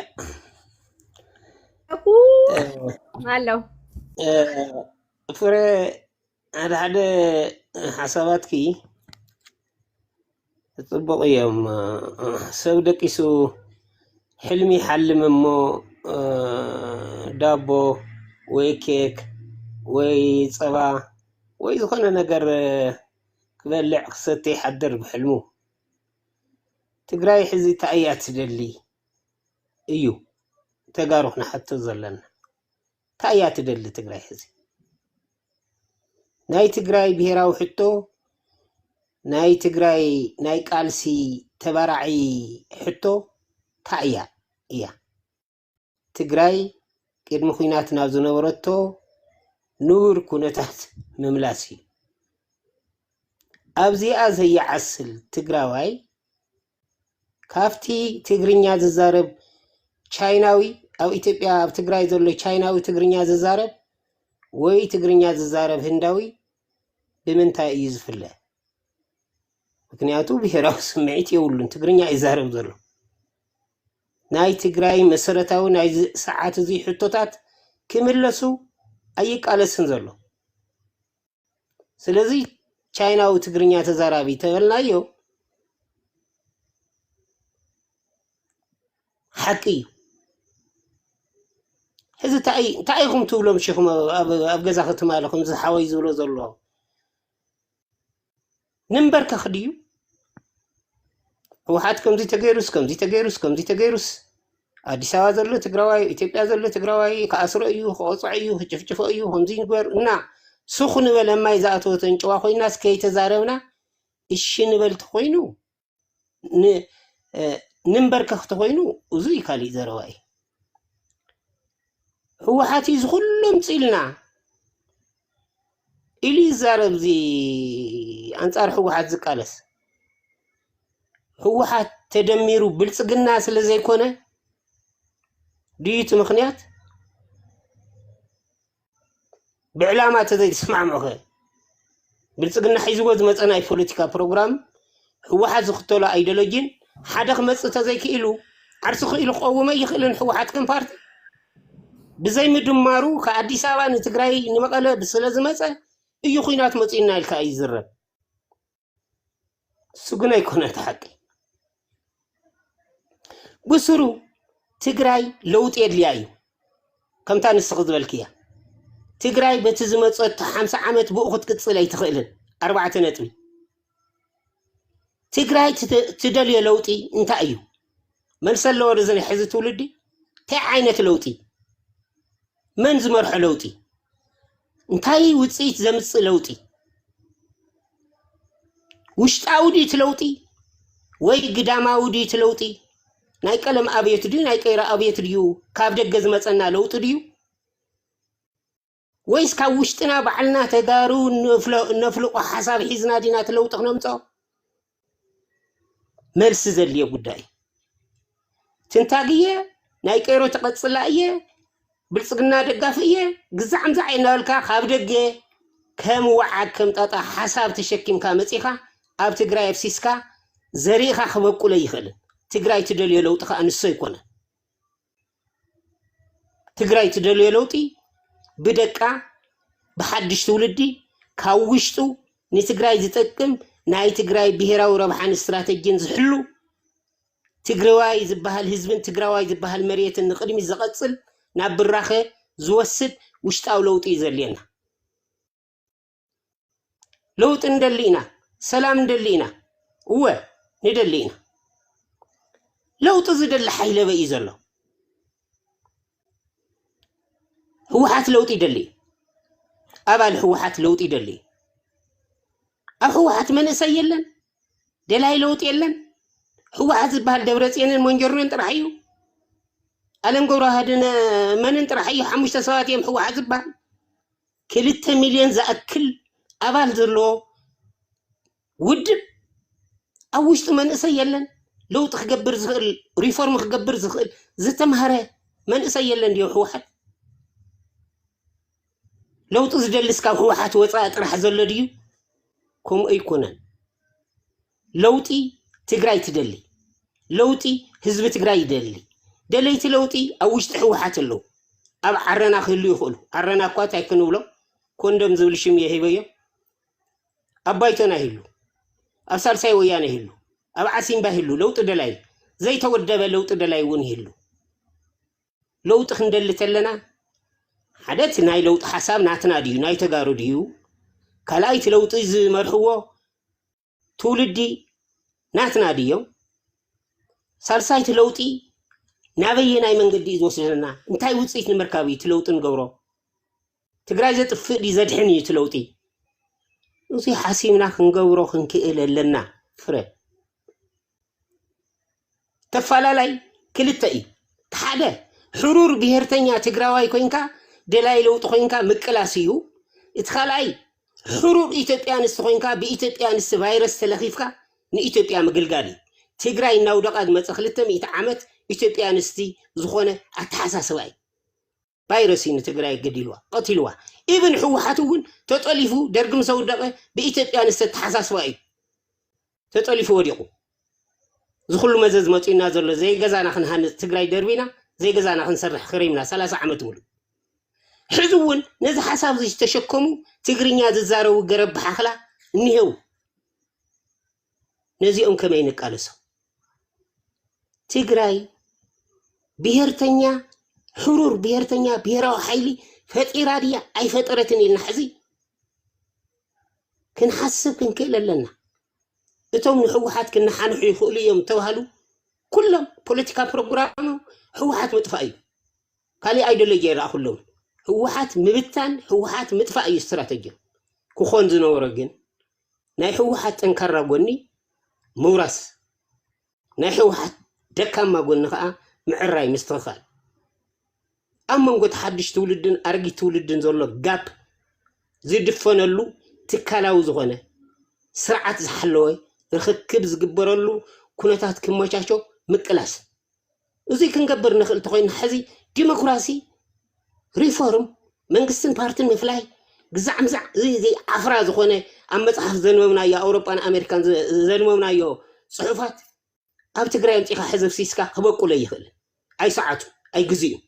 አለው ፍረ ሓደ ሓሳባትኪ ጽቡቅ እዮም ሰብ ደቂሱ ሕልሚ ሓልም እሞ ዳቦ ወይ ኬክ ወይ ጸባ ወይ ዝኾነ ነገር ክበልዕ ክሰተይ ይሓድር ብሕልሙ ትግራይ ሕዚ ታእያ ትደሊ እዩ ተጋሩኽና ሓቶ ዘለና ታእያ ትደሊ ትግራይ ሕዚ ናይ ትግራይ ብሄራዊ ሕቶ ናይ ትግራይ ናይ ቃልሲ ተባራዒ ሕቶ ታእያ እያ ትግራይ ቅድሚ ኩናት ናብ ዝነበረቶ ንቡር ኩነታት ምምላስ እዩ ኣብዚኣ ዘይዓስል ትግራዋይ ካፍቲ ትግርኛ ዝዛረብ ቻይናዊ ኣብ ኢትዮጵያ ኣብ ትግራይ ዘሎ ቻይናዊ ትግርኛ ዝዛረብ ወይ ትግርኛ ዝዛረብ ህንዳዊ ብምንታይ እዩ ዝፍለ ምክንያቱ ብሄራዊ ስምዒት የብሉን ትግርኛ ይዛረብ ዘሎ ናይ ትግራይ መሰረታዊ ናይ ሰዓት እዚ ሕቶታት ክምለሱ ኣይቃለስን ዘሎ ስለዚ ቻይናዊ ትግርኛ ተዛራቢ ተበልናዮ ሓቂ እዩ ሕዚ ታይኹም ትብሎም ሸኹም ኣብ ገዛ ክትማለኹም ዝሓወይ ዝብሎ ዘሎ ንንበርከ ክድዩ ህወሓት ከምዚ ተገይሩስ አዲስ አበባ ዘሎ ትግራዋይ ኢትዮጵያ ዘሎ ትግራዋይ ከአስሮ እዩ ከወፅዕ እዩ ክጭፍጭፎ እዩ ከምዚ ንግበር እና ሱኹ ንበለ ማይ ዝኣተወተን ጨዋ ኮይናስ ከይተዛረብና እሺ ንበልቲ ኮይኑ ንንበርከ ኮይኑ እዚ ካሊእ ዘረባ እዩ ህወሓት እዩ ዝኩሎም ፅኢልና ኢሉ ይዛረብ ዚ አንጻር ህወሓት ዝቃለስ ህወሓት ተደሚሩ ብልጽግና ስለ ዘይኮነ ድዩት ምክንያት ብዕላማ ተዘይተስማዕምዑ ብልጽግና ሒዝዎ ዝመፀ ናይ ፖለቲካ ፕሮግራም ህወሓት ዝኽተሎ ኣይዲዮሎጂን ሓደ ክመፅእ ተዘይክኢሉ ዓርሲ ክኢሉ ክቀውመ ይኽእልን ህወሓት ከም ፓርቲ ብዘይ ምድማሩ ከአዲስ አበባ ንትግራይ ንመቐለ ስለ ዝመፀ እዩ ኩናት መፂና ኢልካ ይዝረብ እሱ ግን ኣይኮነ ተሓቂ ብስሩ ትግራይ ለውጥ የድልያ እዩ ከምታ ንስኽ ዝበልክያ ትግራይ በቲ ዝመፀት 50 ዓመት ብኡ ክትቅፅል ኣይትኽእልን 4 ነጥቢ ትግራይ ትደልዮ ለውጢ እንታይ እዩ መልስ ኣለዎ ለዘን ሕዚ ትውልዲ እንታይ ዓይነት ለውጢ መን ዝመርሖ ለውጢ እንታይ ውፅኢት ዘምፅእ ለውጢ ውሽጣዊ ድዩት ለውጢ ወይ ግዳማዊ ድዩት ለውጢ ናይ ቀለም ኣብየት ድዩ ናይ ቀይራ ኣብየት ድዩ ካብ ደገ ዝመፀና ለውጢ ድዩ ወይስ ካብ ውሽጥና ባዕልና ተጋሩ ነፍልቆ ሓሳብ ሒዝና ዲና ተለውጥ ክነምፆ መልሲ ዘድልዮ ጉዳይ ትንታግየ ናይ ቀይሮ ተቐፅላ እየ ብልጽግና ደጋፊ እየ ግዛዕ ምዛዕ እናበልካ ካብ ደገ ከም ወዓግ ከም ጣጣ ሓሳብ ተሸኪምካ መፂኻ ኣብ ትግራይ ኣብሲስካ ዘሪእኻ ክበቁለ ይኽእል ትግራይ ትደልዮ ለውጢ ከዓ ንሶ ይኮነ ትግራይ ትደልዮ ለውጢ ብደቃ ብሓድሽ ትውልዲ ካብ ውሽጡ ንትግራይ ዝጠቅም ናይ ትግራይ ብሄራዊ ረብሓን ስትራቴጂን ዝሕሉ ትግራዋይ ዝበሃል ህዝብን ትግራዋይ ዝበሃል መሬትን ንቅድሚ ዝቐፅል نابراخه زوسد وشتاو لوط يزلينا لوط ندلينا سلام ندلينا هو ندلينا لوط زدل حيله بي زلو هوحات لوط يدلي أبال هوحات لوط يدلي هوحات من يسيلن دلاي لوط يلن هوحات بهال دبرتين المنجرين ترحيو ألم قورا هادنا من ترحيو حمش تسواتيهم هوحات بهال 2 مليون زأكل أبال زلو ود أوشت من يسيلن لوط خقبر زخل ريفورم خقبر زخل زتمهره من يسيلن ديو هوحات لو تزدلس كاب هوحات وصات راح زلو ديو كم يكونن لوطي تግራይ تدلي لوطي حزب تግራይ يدلي دليت لوطي او وشت هوحات له اب عرنا خلو يخلو عرنا اكو تايكنو كوندم زብል شم يهيبيو ابايتنا هيلو ابسال ساي ويانه هيلو اب عسيم باهلو لوط دلاي زي تودب لوط دلاي ون هيلو لوط خندلتلنا حدث ناي لوط حساب ناتنا ديو ناي تغارو ديو كلايت لوط از مرحوو تولدي ناتنا ديو سالسايت لوطي نابي ناي منقدي زوسلنا انتاي وصيت المركابي تلوطن غورو تግራይ زطفق دي زدحني تلوطي نسي حاسيمنا خنغورو خنكئللنا فره تفالالاي كلتئي تحده حرور بهرتኛ تግራዋይ ኮይንካ دلاي لوط خوينكا مقلاسيو اتخالاي حرور ايثيوبيانس خوينكا بايثيوبيانس فيروس تلخيفكا نايثيوبيا مغلغالي تግራይ ناودقات مصخلته 100 عامت ايثيوبيانستي زخونه اتحساسواي فيروسين تግራይ قديلوا قتلوا ابن حوحاتون تطليفو درغم سودقه بايثيوبيانس تحساسواي تطليفو وديقو زخلو مزز مطينا زلو زي غزانا خنهان تግራይ دربينا زي غزانا خنسرح خريمنا 30 عامت ولو حزون نزح حساب زي تشكمو تغرينيا ززارو غرب حخلا نيهو نزيهم كما ينقالسو تግራይ بهرتኛ حرور بهرتኛ بهراو حيلي فطيراديا اي فطرتن ينحزي كنحسب كنكللنا اتوم نحوحات كنحانحو يخولو يوم توهلو كلهم بوليتيكا بروجرام حوحات مطفايو كالي ايديولوجي را كلهم حوحات مبتان حوحات مطفايو استراتيجي كوخون زنورو ግን ናይ حوحات ጠንካራ ጎኒ مورس ናይ حوحات ደካማ ጎኒ ከዓ ምዕራይ ምስተኻል أمم قد حدش تولدن أرجي تولدن زلوا جاب زدفنلو تكلاو زغنة سرعة زحلوي رخكب زجبرلو كنتات كمشاشو مكلاس وزي كنجبر نخل تقين حزي ديمقراطي ريفورم منقسم بارتن مفلاي زعمزع زي عفرا زغنة أما صحف زنومنا يا أوروبان أمريكان زنومنا يا صحفات أب تقرأ أنت حزب سيسكا هو كله يخل أي ساعته أي جزيء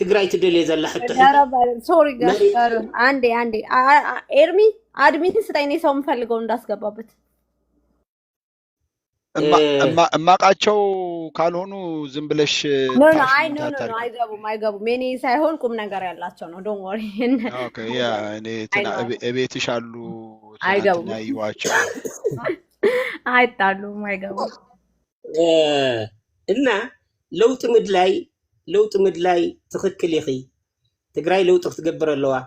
تግራይ تدلي زل حتى سوري عندي ارمي ادمي تسطيني سو مفلغو እንዳስገባበት እማቃቸው ካልሆኑ ዝም ብለሽ ኖ አይገቡ ሜኒ ሳይሆን ቁም ነገር ያላቸው ነው ዶንት ወሪ ኦኬ ያ እኔ እቤትሽ አሉ አይገቡ አይዋቸው አይጣሉ አይገቡ እና لوط مدلاي تخكل يخي تግራይ لوط تقبر اللوا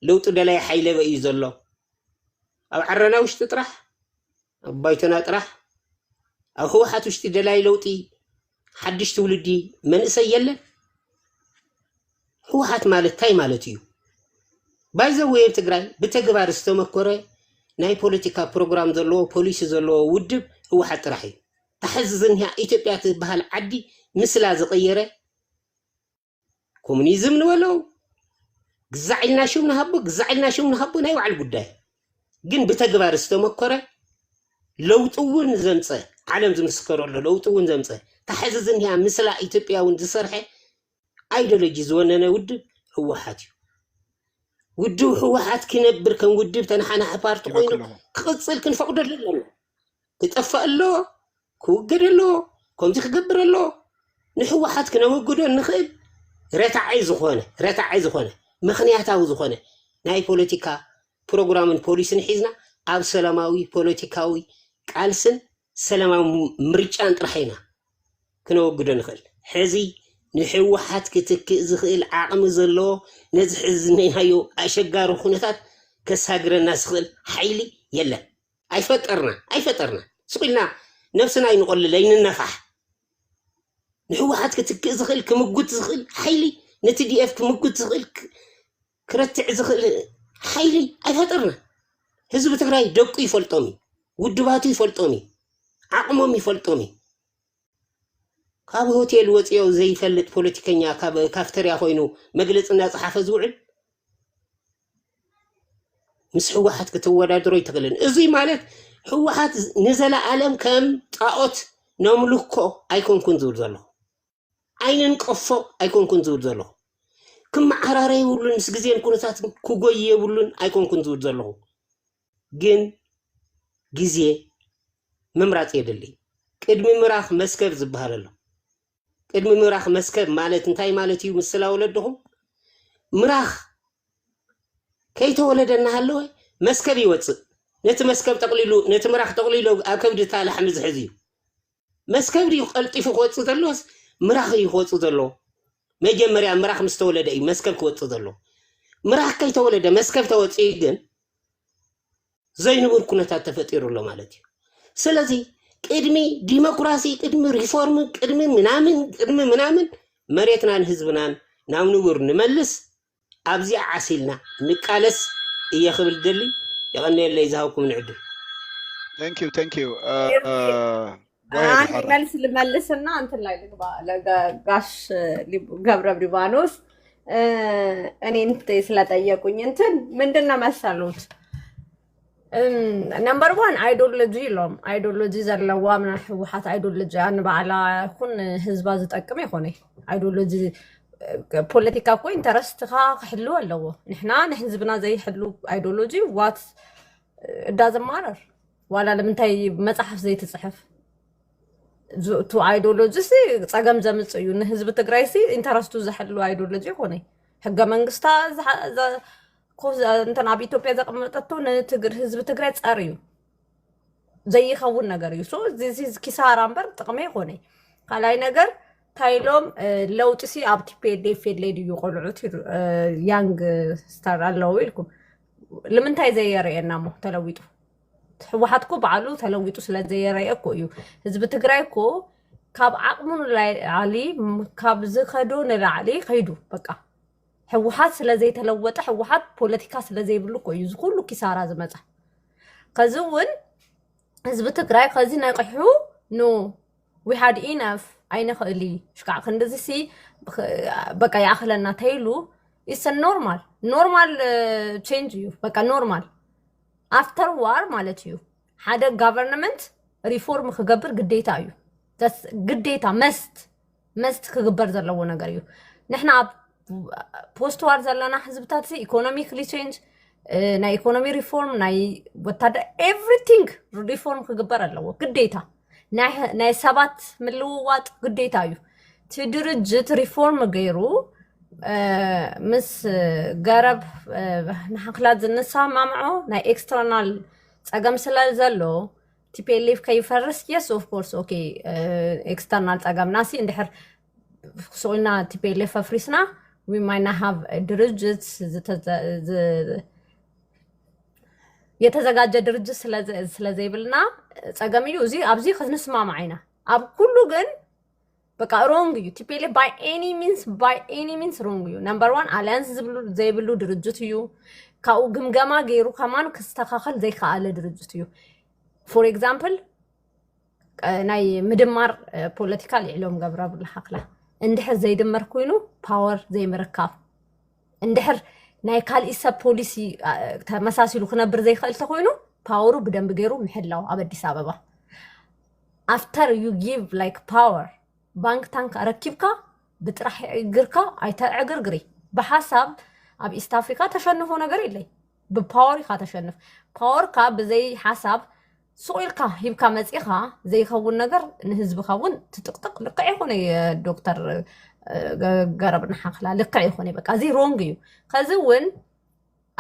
لوط دلاي حيله بي زلو او عرنا وش تطرح بايتنا طرح او هو حاتوش دلاي لوطي حدش تولدي من اسيله هو حات مالتاي مالتيو بايزو ويب تግራይ بتغبار استمكره ناي بوليتيكا بروجرام زلو بوليس زلو ودب هو حات راحي تحززنها ايثيوبيا تبهال عدي مثلا زغيره كومونيزم نولو غزعلنا شو نهبو ناي وعلى الغداي ግን بتغبار استمكره لوطون زمصه عالم زمسكرله لوطون زمصه تحززنها مثلا ايثيوبيا وند سرحه ايديولوجي زوننا هو حاتي ودو هو حات كنبر كان ودب تنحنا بارت قوينو قصل كنفقدلنا تطفأ له كوغدلو كنت خبرلو ንሕወሓት ክነውግዶ ንኽእል ረታዓይ ዝኾነ ምኽንያታዊ ዝኾነ ናይ ፖለቲካ ፕሮግራምን ፖሊስን ሒዝና ኣብ ሰላማዊ ፖለቲካዊ ቃልስን ሰላማዊ ምርጫን ጥራሕ ኢና ክነውግዶ ንኽእል ሕዚ ንሕወሓት ክትክእ ዝኽእል ዓቕሚ ዘለዎ ነዚ ሕዚ ዝኔናዮ ኣሸጋሪ ኩነታት ከሳግረና ዝኽእል ሓይሊ የለን ኣይፈጠርና ስቑልና ነፍስና ይንቆልለ ይንነፋሕ ንሕወሓት ክትክእ ዝኽእል ክምጉት ዝኽእል ሓይሊ ነቲ ዲኤፍ ክምጉት ዝኽእል ክረትዕ ዝኽእል ሓይሊ ኣይፈጠርና ህዝቢ ትግራይ ደቁ ይፈልጦም ውድባቱ ይፈልጦም ዓቕሞም ይፈልጦም ካብ ሆቴል ወፂዮ ዘይፈልጥ ፖለቲከኛ ካብ ካፍተርያ ኮይኑ መግለፂ እናፀሓፈ ዝውዕል ምስ ሕወሓት ክትወዳደሮ ይትኽእልን እዙይ ማለት ሕወሓት ንዘለዓለም ከም ጣዖት ነምልኮ ኣይኮንኩን ዝብል ዘሎ ኣይንንቀፎ ኣይኮንኩን ዝብል ዘሎ ክመዓራረ የብሉን ምስ ግዜን ኩነታት ክጎይ የብሉን ኣይኮንኩን ዝብል ዘለኹ ግን ግዜ ምምራፅ የድሊ ቅድሚ ምራኽ መስከብ ዝበሃል ኣሎ ቅድሚ ምራኽ መስከብ ማለት እንታይ ማለት እዩ ምስላ ወለድኹም ምራኽ ከይተወለደና ሃለወ መስከብ ይወፅእ ነቲ መስከብ ጠቕሊሉ ነቲ ምራኽ ጠቕሊሉ ኣብ ከብዲ ታላሕሚ ዝሕዝ እዩ መስከብ ድዩ ቀልጢፉ ክወፅእ ዘሎስ ምራኽ እዩ ክወፅእ ዘሎ መጀመርያ ምራኽ ምስ ተወለደ እዩ መስከብ ክወፅእ ዘሎ ምራኽ ከይተወለደ መስከብ ተወፅኡ ግን ዘይንብር ኩነታት ተፈጢሩ ኣሎ ማለት እዩ ስለዚ ቅድሚ ዲሞክራሲ ቅድሚ ሪፎርም ቅድሚ ምናምን መሬትናን ህዝብናን ናብ ንቡር ንመልስ ኣብዚ ዓሲልና ንቃለስ እየ ክብል ደሊ يغني يزهوكم نعدل ثانك يو أنا ملسنا أنت لا قاش قبر بريبانوس أنا أنت سلطة يكون ينتن من دنا مسالوت نمبر 1 ايديولوجي لهم ايديولوجي زرلوا من حوحات ايديولوجي انا بعلا يكون حزب زتقم يكون ايديولوجي بوليتيكا كو انترست حلو ولا نحنا حزبنا زي حلو ايديولوجي وات doesn't matter ولا لمنتي مصحف زي تصحف تو ايديولوجي سي صقم زمصيو حزب تግራይ سي انترستو زحلو ايديولوجي يكون حق منغستا كوز انت اب ኢትዮጵያ ዘቀመጠቶ ነትግር ህዝብ ትግራይ ጻርዩ ዘይኸውን ነገር እዩ ሶ ዚስ ኪሳራ እምበር ጥቅሜ ሆነ ካላይ ነገር ታይሎም ለውጥሲ ኣብ ቲፒኤልኤፍ ሌድ እዩ ቆልዑት ያንግ ስታር አለው ኢልኩም ለምንታይ ዘየረየና ሞ ተለዊጡ ሕወሓትኩ በዓሉ ተለዊጡ ስለዘየረየኮ እዩ ህዝብ ትግራይ ኮ ካብ ዓቅሙን ላይ አሊ ካብ ዝኸዶ ንላዕሊ ኸይዱ በቃ ሕወሓት ስለዘይ ተለወጠ ሕወሓት ፖለቲካ ስለዘይ ብሉ ቆዩ ዝኩሉ ኪሳራ ዝመጻ ከዝውን ህዝብ ትግራይ ከዚ ናይቀሑ ኖ we had enough አይነ ኸሊ ሽቃዕ ክንደዚ በቃ ያخለና ተይሉ it's a normal change እዩ በቃ normal after war ማለት እዩ ሓደ government reform ክገብር ግዴታ እዩ that's ግዴታ must ክግበር ዘለዎ ነገር እዩ ንሕና post war ዘለና ህዝብታት ኢኮኖሚክሊ ቼንጅ ናይ ኢኮኖሚ ሪፎርም ናይ ወታደር everything ሪፎርም ክግበር ኣለዎ ግዴታ ናይ ሰባት ምልውዋጥ ግዴታ እዩ ትድርጅት ሪፎርም ገይሩ ምስ ገረብ ንሓክላት ዝንሰማምዖ ናይ ኤክስተርናል ፀገም ስለዘሎ ቲፒኤልኤፍ ከይፈርስ yes of course okay ኤክስተርናል ፀገም ናሲ እንድሕር ሶልና ቲፒኤልኤፍ ፍሪስና we might not have a ድርጅት የተዘጋጀ ድርጅት ስለዘይብልና ፀገም እዩ እዚ ኣብዚ ክንስማማዓይና ኣብ ኩሉ ግን በቃ ሮንግ እዩ ቲፒኤልኤፍ by any means ሮንግ እዩ ነምበር 1 አሊያንስ ዝብሉ ዘይብሉ ድርጅት እዩ ካኡ ግምገማ ገይሩ ከማን ክስተኻኸል ዘይከኣለ ድርጅት እዩ for example ናይ ምድማር ፖለቲካል ኢሎም ገብራ ብልሓክላ እንድሕር ዘይድመር ኮይኑ ፓወር ዘይምርካብ እንድሕር ናይ ካልኢሰ ፖሊሲ ተመሳሲሉ ክነብር ዘይኽእል ተኮይኑ ፓወሩ ብደንብ ገይሩ ምሕላው ኣብ አዲስ አበባ after you give like power ባንክ ታንክ ረኪብካ ብጥራሕ እግርካ አይተዕግርግሪ በሐሳብ ኣብ ኢስት አፍሪካ ተሸንፎ ነገር የለይ በፓወር ኢካ ተሸንፍ ፓወር ካ በዘይ ሐሳብ سويلكا هيبكا مزيخا زي خون نجر نهزب خون تطقطق لقعي خوني دكتور قربنا حقلا لقعي خوني بقى زي رونجيو خزون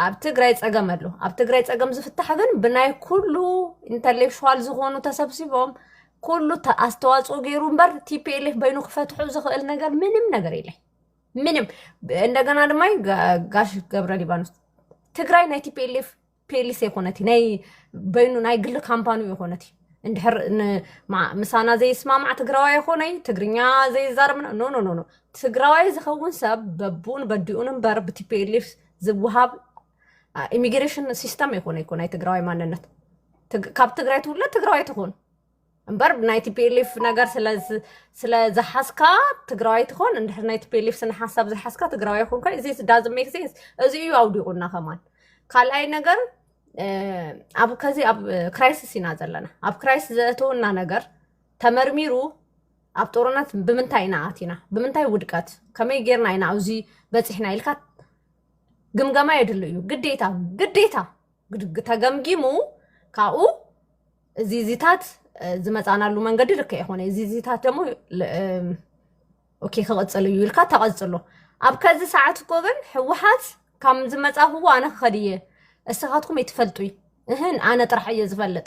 ኣብ ትግራይ ፀገም ኣሎ ኣብ ትግራይ ፀገም ዝፍታሕ ግን ብናይ ኩሉ ኢንተሌክቹዋል ዝኾኑ ተሰብሲቦም ኩሉ ኣስተዋጽኦ ገይሩ እምበር ቲፒኤልኤፍ በይኑ ክፈትሑ ዝኽእል ነገር ምንም ነገር የለን ምንም እንደገና ድማ ጋሽ ገብረ ሊባኖስ ትግራይ ናይ ቲፒኤልኤፍ ፒኤልኤስ የኮነቲ ናይ በይኑ ናይ ግል ካምፓኒ የኮነቲ እንድሕር ምሳና ዘይስማማዕ ትግራዋይ ይኾነይ ትግርኛ ዘይዛረብ ኖ ኖ ኖ ትግራዋይ ዝኸውን ሰብ በቡን በዲኡን እምበር ብቲፒኤልኤፍ ዝውሃብ ኢሚግሬሽን ሲስተም ይኮን ናይ ትግራዋይ ማንነት ካብ ትግራይ ትውለድ ትግራዋይ ትኾን እምበር ናይ ቲፒኤልኤፍ ነገር ስለ ዝሓስካ ትግራዋይ ትኾን እንድሕር ናይ ቲፒኤልኤፍ ስነ ሓሳብ ዝሓስካ ትግራዋይ ይኹን ኮይ እዚ ዳዝንት ሜክ ሴንስ እዚ እዩ ኣውዲቑና ከማን ካልኣይ ነገር ኣብ ከዚ ኣብ ክራይሲስ ኢና ዘለና ኣብ ክራይሲስ ዘእተውና ነገር ተመርሚሩ ኣብ ጦርነት ብምንታይ ኢና ኣቲና ብምንታይ ውድቀት ከመይ ጌርና ኢና ኣብዚ በፂሕና ኢልካ ግምገማ የድልዩ ግዴታ ተገምጊሙ ካኡ እዚ ዚታት ዝመፃናሉ መንገዲ ልክ ይኾነ እዚ ዚታት ደግሞ ኦኬ ክቕፅል እዩ ኢልካ ተቐፅሎ ኣብ ከዚ ሰዓት እኮ ግን ሕወሓት ከም ዝመፃኽዎ ኣነ ክኸድየ እስኻትኩም ይትፈልጡይ እህን ኣነ ጥራሕ እየ ዝፈልጥ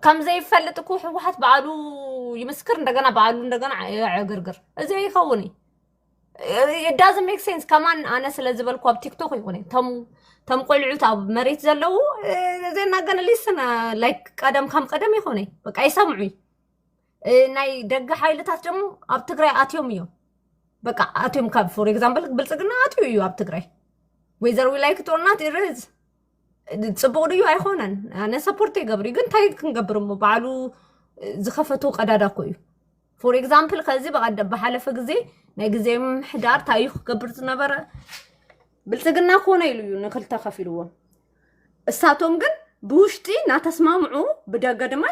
ከም ዘይፈልጥ እኮ ሕወሓት በዓሉ ይምስክር እንደገና በዓሉ እንደገና ያዕግርግር እዚ ይኸውን it doesn't make sense كمان أنا سلزبلكوا بتيك توك يقولي تم قلعوا أو مريت زلوا زي ما قلنا لسنا like قدم يخوني بقى يسمعي ناي دقة حيلة تجمع أبتقرأ أتيوم يو بقى أتيوم كاب for example بلسقنا أتيو أبتقرأ whether we like it or not it is support you أيخونن أنا support قبري قن تايد كن قبرهم بعلو زخفتو قدادا كوي for example كذي بقى بحالة فجزي نجزي محدار تاريخ قبرت نبرة بلسقنا خونه يلو نخل تخافيلوه الساتوم جن بوشتي ناتسمع معه بدأ قدمه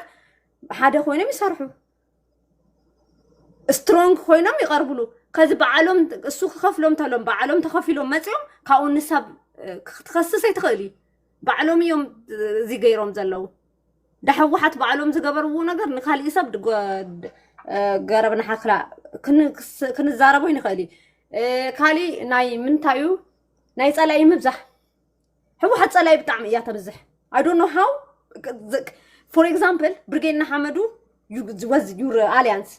حدا خوينا ميصرحوا سترونج خوينا ميقربلو كذا بعلم السوق خفلهم تلهم بعلم تخافيلهم متيهم كأون نسب تخصص يتخلي بعلم يوم زي غيرهم زلوا ده واحد بعلم زي قبروا نقدر نخلي يسب قربنا حكلا كن الزاربوين خالي كالي ناي من تايو ناي صلاي مبزح هو حد صلاي بطعم اياته بزح I don't know how for example برجينا حمدو you was your alliance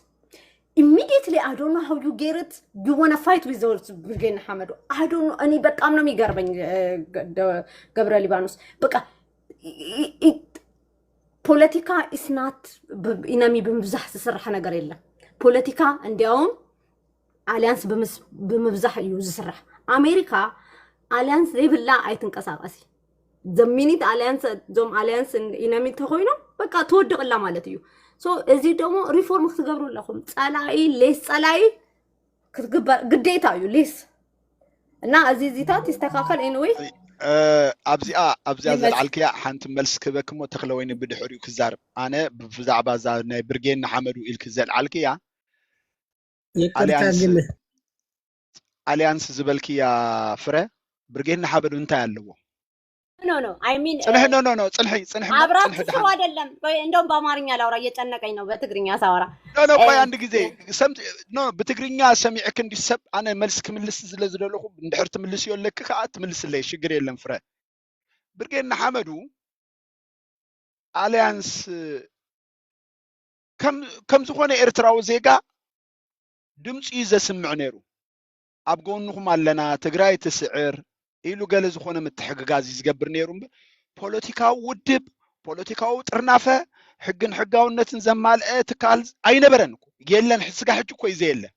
immediately I don't know how you get it you want to fight with those برجينا حمدو I don't know اني بطعم ነው የሚገርበኝ ገብረ ሊባኖስ በቃ ፖለቲካ is not ኢነሚ በመብዛህ ዝስራሕ ነገር የለም ፖለቲካ እንዲያውም አሊያንስ በመብዛህ እዩ ዝስራሕ አሜሪካ አሊያንስ ዘይብላ አይትንቀሳቀሲ the minute alliance ዞም አሊያንስ ኢነሚ ተኾይኖ በቃ ተወድቅላ ማለት እዩ ሶ እዚ ደግሞ ሪፎርም ክትገብሩለኩም ጸላይ ሌስ ጸላይ ክትግበር ግዴታ እዩ ሌስ እና እዚ ዚታት ይስተካከል anyway أبزيا زلعلكيا حنت ملس كبكمو تخلوين بدحوري كزار أنا بزعبا زارنا برجين حمدو إلك زلعلكيا أليانس زبالكيا فرا برجين حمدو انت اللو no I mean no صلحي أبرات سوا دلهم عندهم بامارينيا لورا يتنقينو بتقرينيا سوارا no قاي عندك زي سمت no بتقرينيا سميعك عندي سب أنا ملسك ملس زلزلوا بندحرت ملس يقول لك خاط ملس ليش يقري لهم فرا برجين حمدو أليانس كم زخونة إرتراو زيجا دمش إذا سمعنيرو أبغونهم علنا تقرأي تسعر إلو قال زخونة متحقق يقبر نيرهم بوليتيكاو ودب بوليتيكاو ترنافة حقاو نتن زمال تكالز أي نبرنكو يلا نحسقا حجو كويس يلا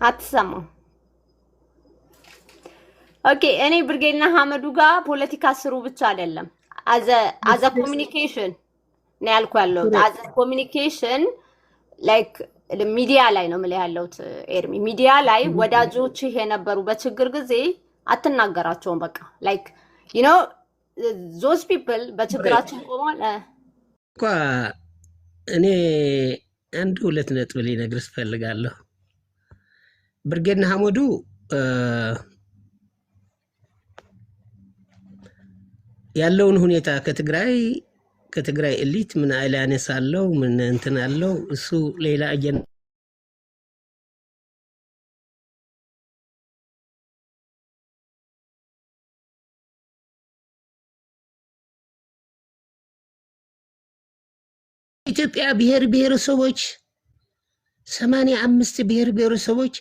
هاتسامو اوكي أنا برجينا حمدوغا بوليتيكا سرو بتشاللم as a communication نالكو ያለው as a communication like ሚዲያ ላይ ነው ማለት ያለው ኤርሚ ሚዲያ ላይ ወዳጆች የነበሩ በችግር ጊዜ አትናገራቸውም በቃ like you know those people በችግራቸው ቆማል እኮ እኔ አንድ ሁለት ነጥብ ልነግርሽ ፈልጋለሁ ብርጌድ ንሓመዱ ያለውን ሁኔታ ከትግራይ ኤሊት ምን አላነስ አለው ምን እንትን አለው እሱ ሌላ አጀንዳ ኢትዮጵያ ብሔር ብሔረሰቦች 85 ብሔር ብሔረሰቦች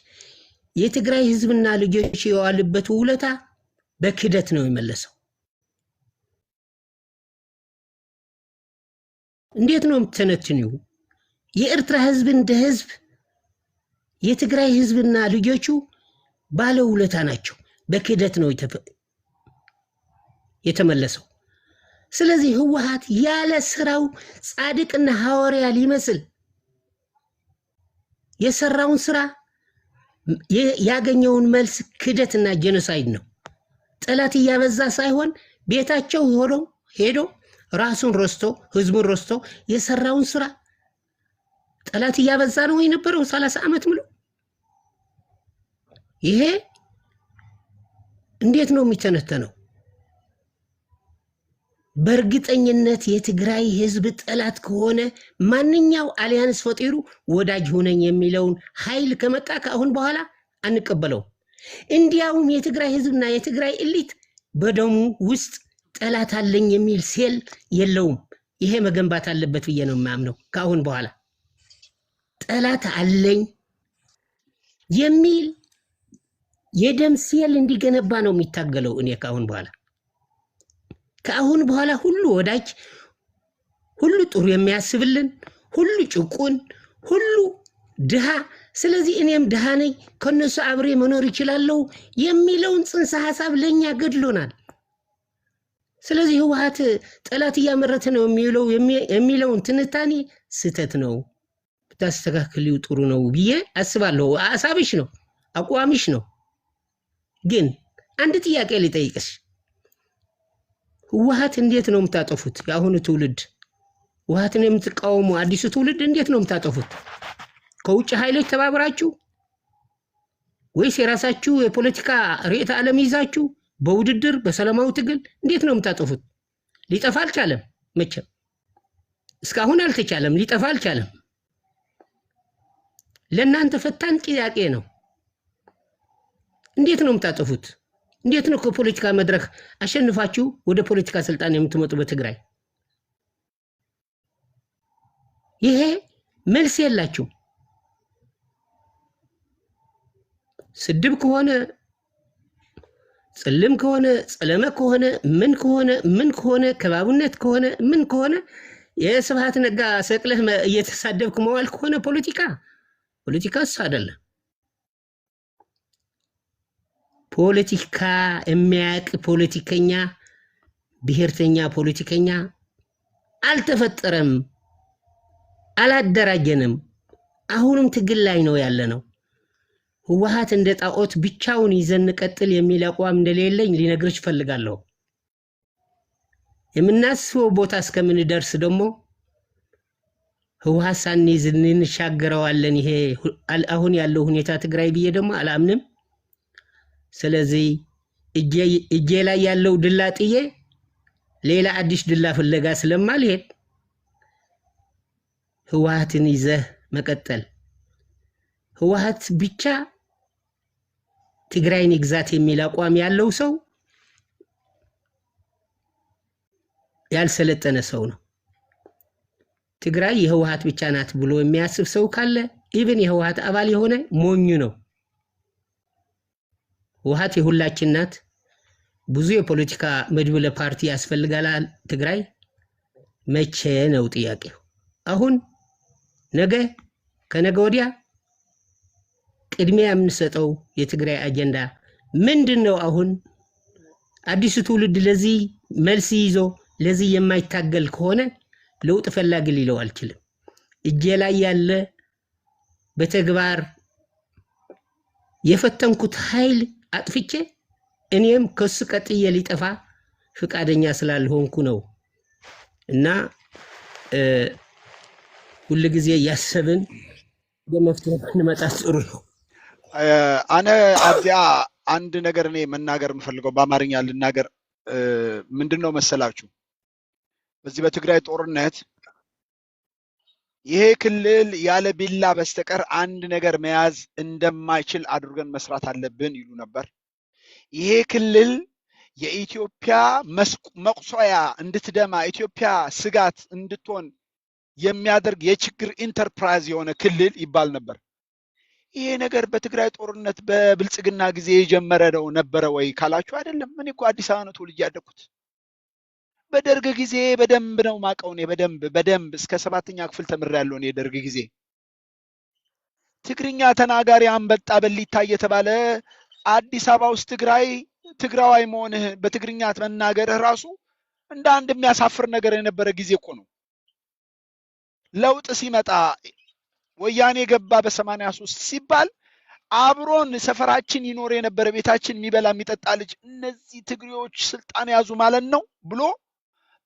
የትግራይ ህዝብና ልጆች የዋሉበት ውለታ በክደት ነው የመለሰው። እንዴት ነው የምትተነትኒው? የኤርትራ ህዝብ እንደ ህዝብ የትግራይ ህዝብና ልጆቹ ባለ ውለታ ናቸው። በክደት ነው የተመለሰው። ስለዚህ ህወሓት ያለ ስራው ጻድቅና ሐዋርያ ሊመስል የሰራውን ስራ ያገኘውን መልስ ክደትና ጄኖሳይድ ነው። ጠላት እያበዛ ሳይሆን ቤታቸው ሄዶ ራሱን ረስቶ ህዝቡን ረስቶ የሰራውን ስራ ጠላት እያበዛ ነው የነበረው 30 ዓመት ሙሉ። ይሄ እንዴት ነው የሚተነተነው? በእርግጠኝነት የትግራይ ህዝብ ጠላት ከሆነ ማንኛው አሊያንስ ፈጢሩ ወዳጅ ሆነኝ የሚለውን ኃይል ከመጣ ከአሁን በኋላ አንቀበለው። እንዲያውም የትግራይ ህዝብና የትግራይ ኤሊት በደሙ ውስጥ ጠላት አለኝ የሚል ሴል የለውም። ይሄ መገንባት አለበት ብዬ ነው የማምነው። ከአሁን በኋላ ጠላት አለኝ የሚል የደም ሴል እንዲገነባ ነው የሚታገለው። እኔ ከአሁን በኋላ ሁሉ ወዳጅ፣ ሁሉ ጥሩ የሚያስብልን፣ ሁሉ ጭቁን፣ ሁሉ ድሃ፣ ስለዚህ እኔም ድሃ ነኝ ከነሱ አብሬ መኖር ይችላልው የሚለውን ጽንሰ ሐሳብ ለኛ ገድሎናል። ስለዚህ ህወሓት ጠላት እያመረተ ነው የሚለውን ትንታኔ ስህተት ነው። ብታስተካክሊው ጥሩ ነው ብዬ አስባለሁ። ሐሳብሽ ነው፣ አቋምሽ ነው። ግን አንድ ጥያቄ ልጠይቅሽ። ህወሓት እንዴት ነው የምታጠፉት? የአሁኑ ትውልድ ህወሓትን የምትቃወሙ አዲሱ ትውልድ እንዴት ነው የምታጠፉት? ከውጭ ኃይሎች ተባብራችሁ ወይስ የራሳችሁ የፖለቲካ ርዕዮተ ዓለም ይዛችሁ በውድድር በሰላማዊ ትግል እንዴት ነው የምታጠፉት? ሊጠፋ አልቻለም። መቼም እስካሁን አልተቻለም። ሊጠፋ አልቻለም። ለእናንተ ፈታን ጥያቄ ነው። እንዴት ነው የምታጠፉት? እንዴት ነው ከፖለቲካ መድረክ አሸንፋችሁ ወደ ፖለቲካ ስልጣን የምትመጡ በትግራይ? ይሄ መልስ የላችሁ። ስድብ ከሆነ ጽልም ከሆነ ጸለመ ከሆነ ምን ከሆነ ከባቡነት ከሆነ ምን ከሆነ የስብሃት ነጋ ሰቅለህ እየተሳደብክ መዋል ከሆነ ፖለቲካስ አይደለም። ፖለቲካ የሚያውቅ ፖለቲከኛ፣ ብሔርተኛ ፖለቲከኛ አልተፈጠረም፣ አላደራጀንም። አሁንም ትግል ላይ ነው ያለነው። ህወሓት እንደ ጣዖት ብቻውን ይዘን ቀጥል የሚል አቋም እንደሌለኝ ሊነግርሽ ፈልጋለሁ። የምናስበው ቦታ እስከምንደርስ ደግሞ ህወሓት ሳንይዝ እንሻገረዋለን። ይሄ አሁን ያለው ሁኔታ ትግራይ ብዬ ደግሞ አላምንም። ስለዚህ እጄ ላይ ያለው ድላ ጥዬ ሌላ አዲስ ድላ ፍለጋ ስለማልሄድ ህወሓትን ይዘህ መቀጠል፣ ህወሓት ብቻ ትግራይን ግዛት የሚል አቋም ያለው ሰው ያልሰለጠነ ሰው ነው። ትግራይ የህወሓት ብቻ ናት ብሎ የሚያስብ ሰው ካለ ኢቭን የህወሓት አባል የሆነ ሞኝ ነው። ህወሓት የሁላችን ናት። ብዙ የፖለቲካ መድብለ ፓርቲ ያስፈልጋል ትግራይ። መቼ ነው ጥያቄው? አሁን፣ ነገ፣ ከነገ ወዲያ ቅድሚያ የምንሰጠው የትግራይ አጀንዳ ምንድነው? አሁን አዲሱ ትውልድ ለዚህ መልስ ይዞ ለዚህ የማይታገል ከሆነ ለውጥ ፈላጊ ሊለው አልችልም። እጄ ላይ ያለ በተግባር የፈተንኩት ኃይል አጥፍቼ እኔም ከሱ ቀጥዬ ሊጠፋ ፍቃደኛ ስላልሆንኩ ነው። እና ሁሉ ጊዜ ያሰብን በመፍትሄ እንመጣ ጥሩ ነው። አነ አብዚያ አንድ ነገር እኔ መናገር የምፈልገው በአማርኛ ልናገር ምንድነው መሰላችሁ በዚህ በትግራይ ጦርነት ይሄ ክልል ያለ ቢላ በስተቀር አንድ ነገር መያዝ እንደማይችል አድርገን መስራት አለብን ይሉ ነበር። ይሄ ክልል የኢትዮጵያ መቁሶያ እንድትደማ ኢትዮጵያ ስጋት እንድትሆን የሚያደርግ የችግር ኢንተርፕራይዝ የሆነ ክልል ይባል ነበር። ይሄ ነገር በትግራይ ጦርነት በብልጽግና ጊዜ የጀመረ ነው ነበረ ወይ ካላችሁ አይደለም። እኔ እኮ አዲስ አበባ ነው ተወልጄ ያደግኩት። በደርግ ጊዜ በደንብ ነው ማቀው እኔ በደንብ እስከ 7ኛ ክፍል ተምሬያለሁ እኔ ደርግ ጊዜ። ትግርኛ ተናጋሪ አንበጣ በሊታ እየተባለ አዲስ አበባ ውስጥ ትግራዋይ መሆንህ በትግርኛ መናገርህ ራሱ እንደ አንድ የሚያሳፍር ነገር የነበረ ጊዜ እኮ ነው። ለውጥ ሲመጣ ወያኔ ገባ በ83 ሲባል አብሮን ሰፈራችን ይኖር የነበረ ቤታችን የሚበላ የሚጠጣ ልጅ እነዚህ ትግሬዎች ስልጣን ያዙ ማለት ነው ብሎ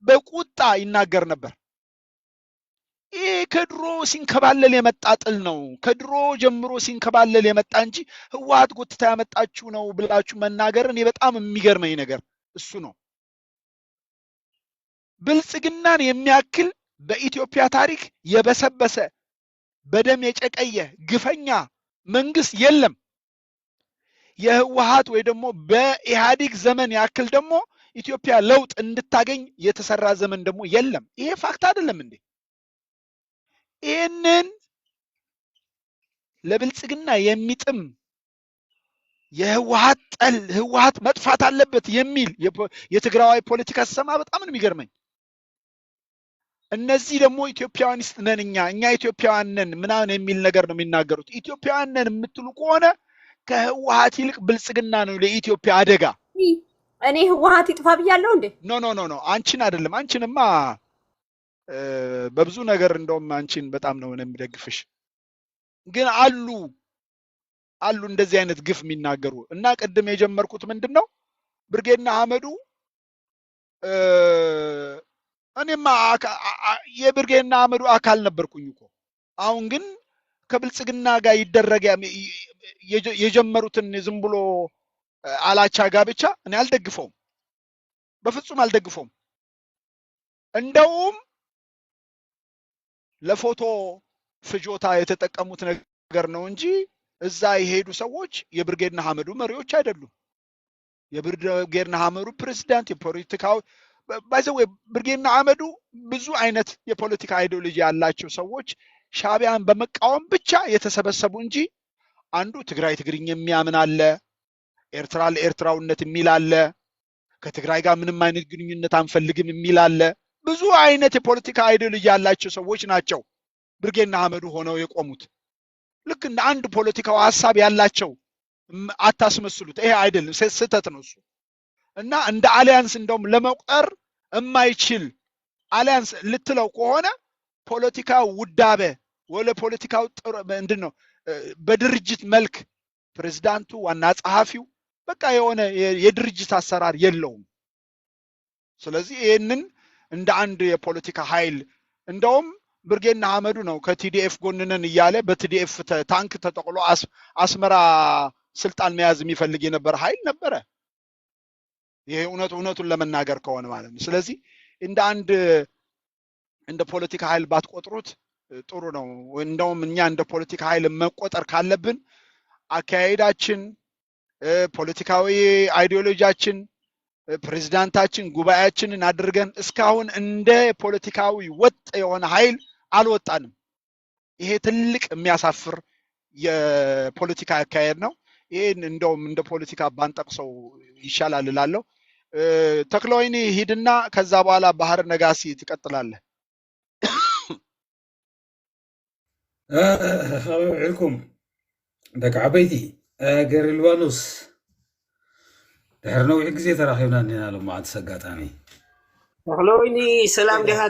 በቁጣ ይናገር ነበር። ይሄ ከድሮ ሲንከባለል የመጣ ጥል ነው። ከድሮ ጀምሮ ሲንከባለል የመጣ እንጂ ህወሓት ጎትታ ያመጣችሁ ነው ብላችሁ መናገር እኔ በጣም የሚገርመኝ ነገር እሱ ነው። ብልጽግናን የሚያክል በኢትዮጵያ ታሪክ የበሰበሰ በደም የጨቀየ ግፈኛ መንግስት የለም። የህወሓት ወይ ደግሞ በኢህአዴግ ዘመን ያክል ደግሞ ኢትዮጵያ ለውጥ እንድታገኝ የተሰራ ዘመን ደግሞ የለም። ይሄ ፋክት አይደለም እንዴ? ይሄንን ለብልጽግና የሚጥም የህወሓት ጠል ህወሓት መጥፋት አለበት የሚል የትግራዋይ ፖለቲካ ሰማ በጣም ነው የሚገርመኝ። እነዚህ ደግሞ ኢትዮጵያውያን ነን እኛ ኢትዮጵያውያን ነን ምናምን የሚል ነገር ነው የሚናገሩት። ኢትዮጵያውያን ነን የምትሉ ከሆነ ከህወሓት ይልቅ ብልጽግና ነው ለኢትዮጵያ አደጋ። እኔ ህወሓት ይጥፋ ብያለሁ እንዴ? ኖ አንቺን አይደለም። አንቺንማ በብዙ ነገር እንደውም አንቺን በጣም ነው የምደግፍሽ። ግን አሉ እንደዚህ አይነት ግፍ የሚናገሩ እና ቅድም የጀመርኩት ምንድነው ብርጌድና አህመዱ እኔማ የብርጌድና አህመዱ አካል ነበርኩኝ እኮ። አሁን ግን ከብልጽግና ጋር ይደረግ የጀመሩትን ዝም ብሎ አላቻ ጋብቻ እኔ አልደግፈውም፣ በፍጹም አልደግፈውም። እንደውም ለፎቶ ፍጆታ የተጠቀሙት ነገር ነው እንጂ እዛ የሄዱ ሰዎች የብርጌድና አህመዱ መሪዎች አይደሉም። የብርጌድና አህመዱ ፕሬዝዳንት የፖለቲካው ባይዘው ብርጌድና አህመዱ ብዙ አይነት የፖለቲካ አይዲዮሎጂ ያላቸው ሰዎች ሻዕቢያን በመቃወም ብቻ የተሰበሰቡ እንጂ አንዱ ትግርኛ የሚያምን አለ፣ ኤርትራ ለኤርትራውነት የሚል አለ፣ ከትግራይ ጋር ምንም አይነት ግንኙነት አንፈልግም የሚል አለ። ብዙ አይነት የፖለቲካ አይዲዮሎጂ ያላቸው ሰዎች ናቸው ብርጌድና አህመዱ ሆነው የቆሙት። ልክ እንደ አንድ ፖለቲካው ሐሳብ ያላቸው አታስመስሉት። ይሄ አይደለም፣ ስህተት ነው እሱ። እና እንደ አሊያንስ እንደውም ለመቁጠር የማይችል አሊያንስ ልትለው ከሆነ ፖለቲካ ውዳበ ወለ ፖለቲካው ምንድነው በድርጅት መልክ ፕሬዝዳንቱ ዋና ጸሐፊው በቃ የሆነ የድርጅት አሰራር የለውም። ስለዚህ ይሄንን እንደ አንድ የፖለቲካ ኃይል እንደውም ብርጌድና አህመዱ ነው ከቲዲኤፍ ጎንነን እያለ በቲዲኤፍ ታንክ ተጠቅሎ አስመራ ስልጣን መያዝ የሚፈልግ የነበረ ኃይል ነበረ። ይሄ እውነቱን ለመናገር ከሆነ ማለት ነው። ስለዚህ እንደ ፖለቲካ ኃይል ባትቆጥሩት ጥሩ ነው። እንደውም እኛ እንደ ፖለቲካ ኃይል መቆጠር ካለብን አካሄዳችን፣ ፖለቲካዊ አይዲዮሎጂያችን፣ ፕሬዝዳንታችን ጉባኤያችንን አድርገን እስካሁን እንደ ፖለቲካዊ ወጥ የሆነ ኃይል አልወጣንም። ይሄ ትልቅ የሚያሳፍር የፖለቲካ አካሄድ ነው። ይሄን እንደውም እንደ ፖለቲካ ባንጠቅሰው ይሻላል እላለሁ። ተክለወይኒ ሂድና ከዛ በኋላ ባህር ነጋሲ ትቀጥላለህ። ዕልኩም ደቂ ዓበይቲ ገር ልባኖስ ድሕሪ ነዊሕ ግዜ ተራኺብና እኒና ሎማዓንቲ ኣጋጣሚ ተክለወይኒ ሰላም ዲኻ?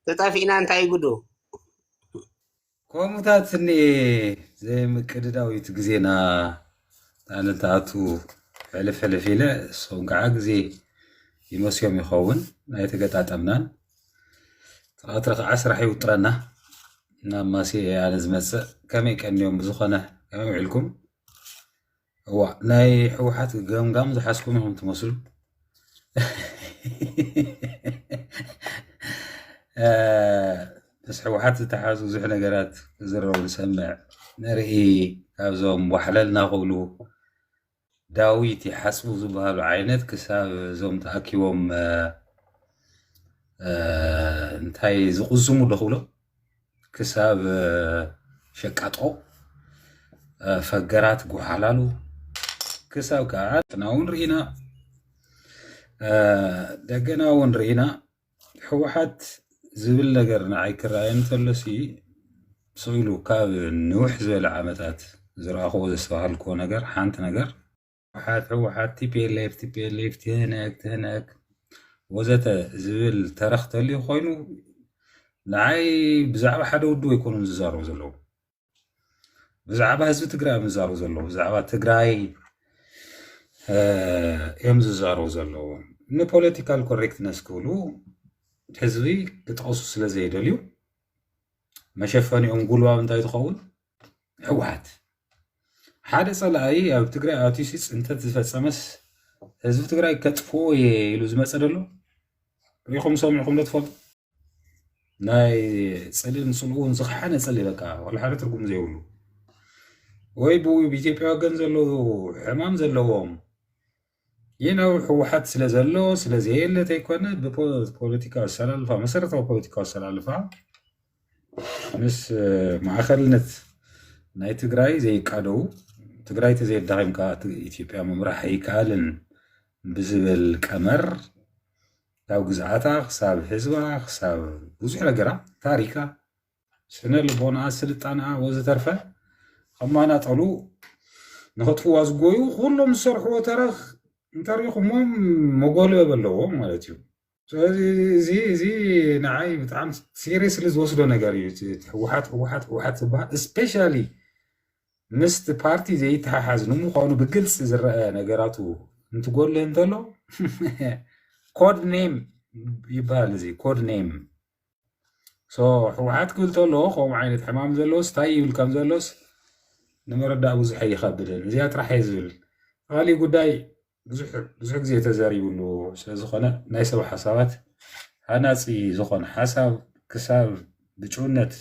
ተጣፊእና እንታይ ጉዶ ከምኡታት እኒአ ዘይምቅድዳዊት ግዜና ታነታኣቱ ሕልፍ ኢለ እሶም ከዓ ግዜ ይመስዮም ይኸውን ናይ ተገጣጠምናን ተቐትሪ ከዓ ስራሕ ይውጥረና ናብ ማሴ ኣነ ዝመፅእ ከመይ ቀኒዮም ብዝኾነ ከመይ ውዒልኩም هو ناي حوحات قام زحاسكم تمثلوا بس حوحات تحاسو زح نقرات زروا نسمع نرئي كابزوم وحللنا قولو داويت يحسبوا زبالو عينت كساب زوم تأكيوم انتهي زقزمو دخولو كساب شكاتو فقرات قحلالو كساب كعاد ناون رئينا دقنا ونرئينا حوحات زبل نقرنا عيكر عين تلسي سويلو كاب نوح زبل عامتات زراخو زسوهالكو نقر حانت نقر حوحات تي بي تهناك وزت زبل ترخت اللي خوينو نعي بزعبة حدا ودو يكونوا ززارو زلو بزعبة هزب تقرأ مزارو زلو بزعبة تقرأي يم ززارو زلو إنه political correctness كولو حزبي كتقصو سلازي دليو ما شفاني أنقولوا انتاي تخون حوحات حادث صلاحي أو تقرأ أوتيسيس انت تفسمس هزب تقرأ كتفو يلوز مسألة ريخم سامعكم لا تفضل ناي صلي نصلون صحانه صلي لك ولا حاجه تركم زيولو ወይ ብኢትዮጵያ ወገን ዘሎ ሕማም ዘለዎም ይነው ሕወሓት ስለ ዘሎ ስለዚ የለት ኣይኮነ ብፖለቲካ ሰላልፋ መሰረታዊ ፖለቲካ ሰላልፋ ምስ ማእኸልነት ናይ ትግራይ ዘይቃደው ትግራይ ተዘይዳኺምካ ኢትዮጵያ ምምራሕ ኣይከኣልን ብዝብል ቀመር ካብ ግዝኣታ ክሳብ ህዝባ ክሳብ ብዙሕ ነገራ ታሪካ ስነ ልቦና ስልጣና ወዘተርፈ أما طلو نخطفوا أزجويو كلهم سرحوا ترخ تاريخهم مقولة بلوه مالتيو زي نعاي بتعامل سيريس اللي زوصلوا نجاري وحات سبها especially مست بارتي زي تحازنوا مقاولوا بقلص زرقة نجاراتو انتو قول لي انتلو كود نيم يبال زي كود نيم حوحات قلت له خوم عينة حمام زلوس تايب الكام زلوس نمرد أبو زحي خابدن زيات راح يزول غالي قداي بزحك زي تزاري له سلازخنا نايسب حسابات هناسي زخن حساب كساب بجونت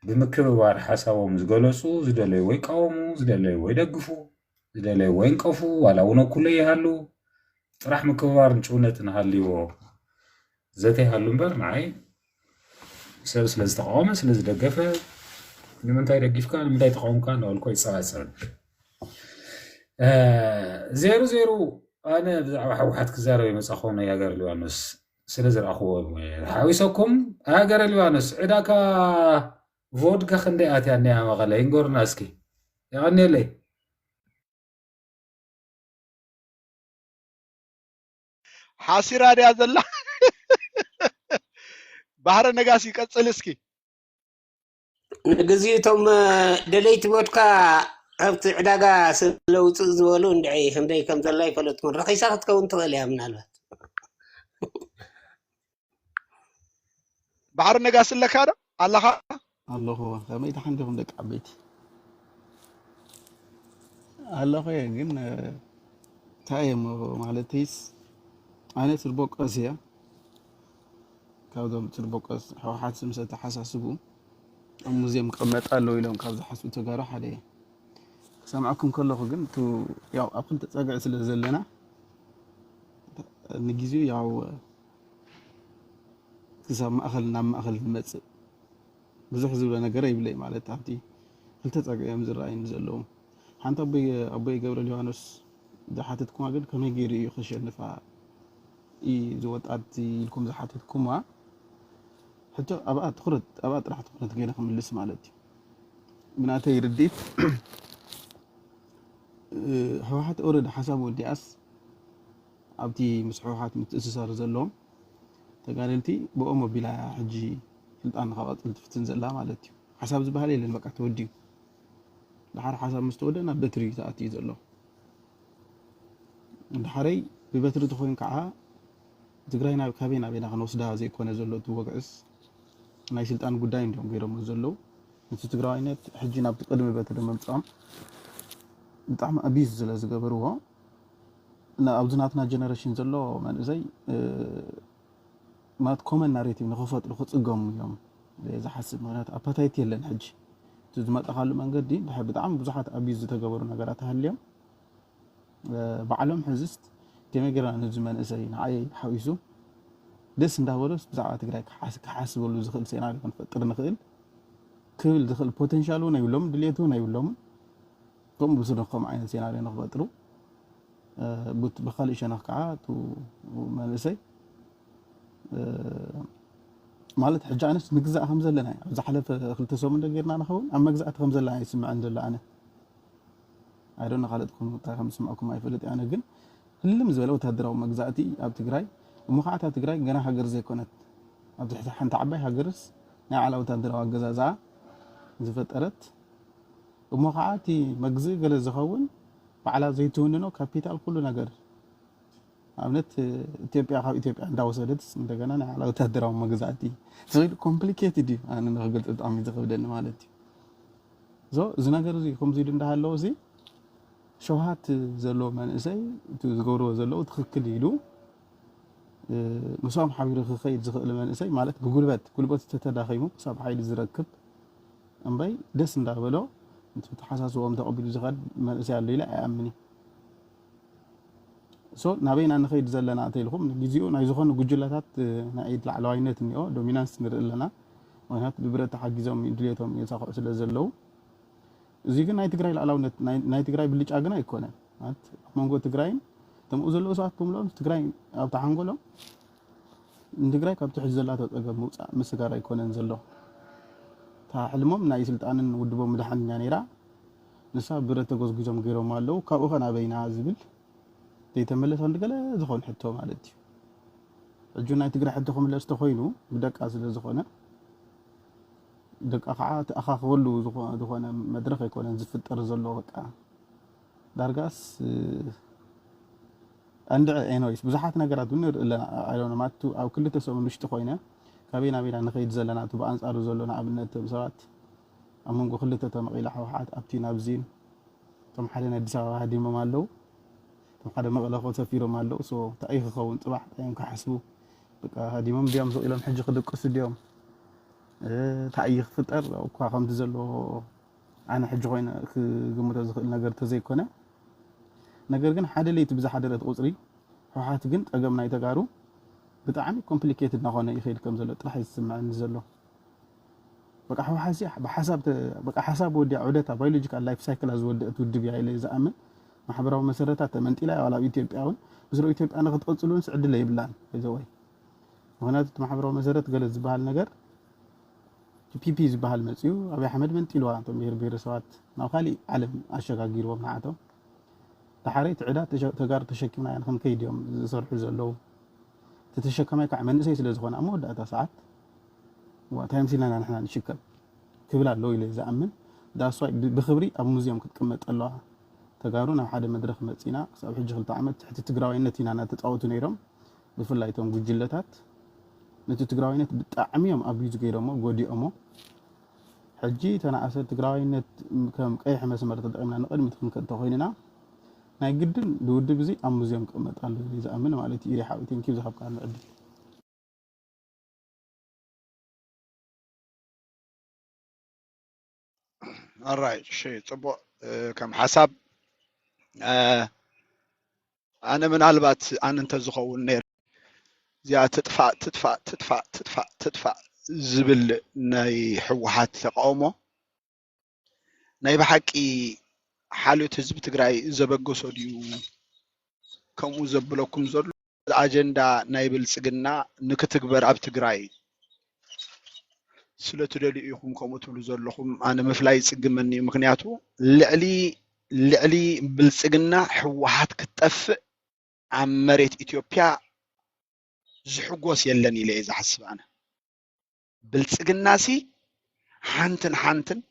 بمكبوار حسابهم زقلصو زدلي ويقاومو زدلي ويدقفو زدلي وينقفو ولا ونو كله يهالو راح مكبوار بجونت نهاليو زتي هالو مبر معي سلز تقاوم سلز دقفه لمن تاي رجيف كان من تاي تقوم كان أول كويس سلام 0-0 أنا حوحت كزارو يمس أخونا يا جار لوانس سلزر أخوه حاويسكم أجار لوانس عداك فودكا خندقات يعني هم غالين قرناسكي يعني ليه حاسير هذا الله بحر نجاسي كتسلسكي نجزيتهم دليت بودكا أبت عداقة سلو تزولون دعي همداي كم زلاي فلتكون رخيصة تكون تغليها من الوقت بحر نجاس لك هذا الله هو لما يتحنجهم لك عبيتي الله هو يجن تايم مالتيس أنا تربوك أسيا كودم تربوك أس حوحات سمسة تحساسبو الموزيم قمت قالوا لهم كذا حسب تجارح عليه سامعكم كله قلتوا يا أقول تتراجع سلزلنا نجيزو ياو كسام ما أخل المتس بزح زولنا قريب لي مالت عبدي قلت تتراجع يوم زرعين زلهم حتى أبي قبل اليوانوس زحاتكم أقول كم يجري يخش النفع زوات عدي لكم زحاتكم حتى أبقى راح تخرج غير خم اللي سمعتي من أتى يرديت هو حتى أورد حساب ودياس أبتي مسحوحات متأسسار زلهم تقالنتي بقوم بلا حجي سلطان خواط الفتن زلا مالتي حساب زبالي لين بقى توديو لحر حساب مستودنا بتري تأتي زلهم الحري ببتري تخوين كعها تقرأنا كابينا بينا خنوصدها زي كون زلو توقعس ناي سلطان قداي عندهم غيرهم زلو نتو تقرأينت حجينا بتقدم بتر ممصام بتاع أبيز زلا زجبروها نا أبزناتنا جنريشن زلوا من زي ما تكمل ناريتي نخفت لخص الجام اليوم إذا حسب معناته أبتايت يلن حج تزمت أخلو من قدي بحب دعم بزحات أبيز تجبرنا قراتها اليوم بعلم حزست كما قرأ نزمان زي نعي حويسو دس نداولوس بزعات قراك حاسب ولو زخل سيناريو كنفطر نخيل كل دخل بوتنشالو نيولهم دليتو نيولهم كم بصدقهم عين سيناريو نخبطرو بوت بخالي شنقعات ومالسي مالت حجانس مجزاء خمسة لنا إذا حلف خلت سوم من دقيرنا نخون أما مجزاء خمسة لنا يسمع عند الله أنا عيرنا خالدكم تاهم سمعكم ما يفلت أنا جن اللي مزبلة وتهدروا مجزاءتي أبتقراي ومخاطها تقراي جنا حجر زي كنت أبتحت حنت عبي حجرس على وتهدروا الجزازة زفت أرت ومخاطي مجزي قال الزخون وعلى زيتوننا كابيتال كله نجر عملت إثيوبيا خا إثيوبيا عندها وصلت عندنا أنا على تهدروا مجزاتي صغير complicated أنا نقول أمي تقبلنا مالتي زو زناجر زي كم زيد عندها اللو زي شوهات زلوا من إزاي تزوروا زلوا تخكل يلو مسام حبير خير زخل من إزاي مالت بقولبات تتداخيمو صاب حيل زركب أم باي دس ندابلو أنت بتحسسوا أم تقبلوا زغد من إزاي اللي لا أمني سو نبين أن خير زلنا أتيلهم نجيزيو نايزخون جوجلاتات نعيد العلاينات نيو دومينانس نرلنا وهنات ببرة حجزهم يدليتهم يساقوا سلا زلوا زيك نايت تجراي العلاونة نايت تجراي بليش أجنا يكونه هات مانجو تجراين تم أزلوا ساعات كملهم تجراين أو تحنقولهم تجراي كابت حزلات أجا مسكارا يكونه نزلوا تحلمهم نايسلت أن ودبوا مدحن يعني را نسا برة تجوز جزم غيره مالو كأوخنا بين عازبل تيتملس عند قال زخون حتى مالتي الجونا تقرا حتى خم لا استخوينو بدك ازل زخونه دك اخعات اخاخ ولو زخونه مدرخ يكون زفطر زلو بقى دارغاس عند انويس بزحات نغرات بنر ايلون ماتو او كل تسو مشت خوينه كابينا بينا نخيد زلنا تو بانصارو زلونا ابنت بسرات امونغو خلته تمقيله حوحات ابتينا بزين تم حدنا اديس ابابا هديم مالو هذا مغلق وسفيرهم على سو تأيه خون صباح تأيهم كحسبوا بقى هذه مم ديام سو إلى حج خد قص ديام تأيه فتر أو كواخم تزلوا أنا حج خوين جمت نجار تزي كنا نجار جن حدا اللي تبز حدا تقصري حات جن أجمع يتجارو بتعمل complicated نخونا يخيل كم زلوا راح يسمع نزلوا بقى هو بقى حسب ودي عودتها biological life cycle أزود تودي بيها إلى إذا أمن محبروا مسيرتها تمنتيلا ولا إثيوبياون بزرو إثيوبيا أنا قد قلت سعد اللي يبلان إذا هنا محبروا مسيرت قال زبال نجر بي زبال مسيو أبي حمد منتيلوا أنتم بير سوات ناقالي علم أشجع جيروا معاتهم تحريت عدات تجار تشكينا يعني خم كيد يوم صار حزلوا تتشكمي كعمل نسيس لزخون أمود أتا ساعات وتهم سيلنا نحن نشكل كبلا لو إلى زأمن ده صاي بخبري أبو مزيم كنت كمت الله تجارون أو حدا مدرخ متسينا صار حج خلط عمل تحت تجراوين نتينا أنا تتعوتون يرم بفلايتهم بجلتات نتو تجراوين بتعميهم أبيز غيرهم جودي أمو حجي تنا أصل تجراوين نت كم أي حماس مرة تدعمنا نقل متكون كتوهيننا ناي جدا دود بزي أم مزيم كمت قالوا لي إذا أمنوا على تيري حاوتين كيف زحب كانوا عدل alright شيء طبعا كم حسب أنا من علبات أنا أنت زخون نير زي تدفع زبل ناي حوحات تقاومه ناي بحكي حالو تزب تقرأي زبقو سوديو كمو زبلوكم زلو الأجندة ناي بالسجنة نكتكبر أب تقرأي سلطة دلي يخون كمو تبلو زلوكم أنا مفلاي سجمني مخنياتو لعلي بالسجنة حوحات كتفق عن مريت إثيوبيا زحقوس يلني لي إذا حسب أنا بالسجناسي حانتن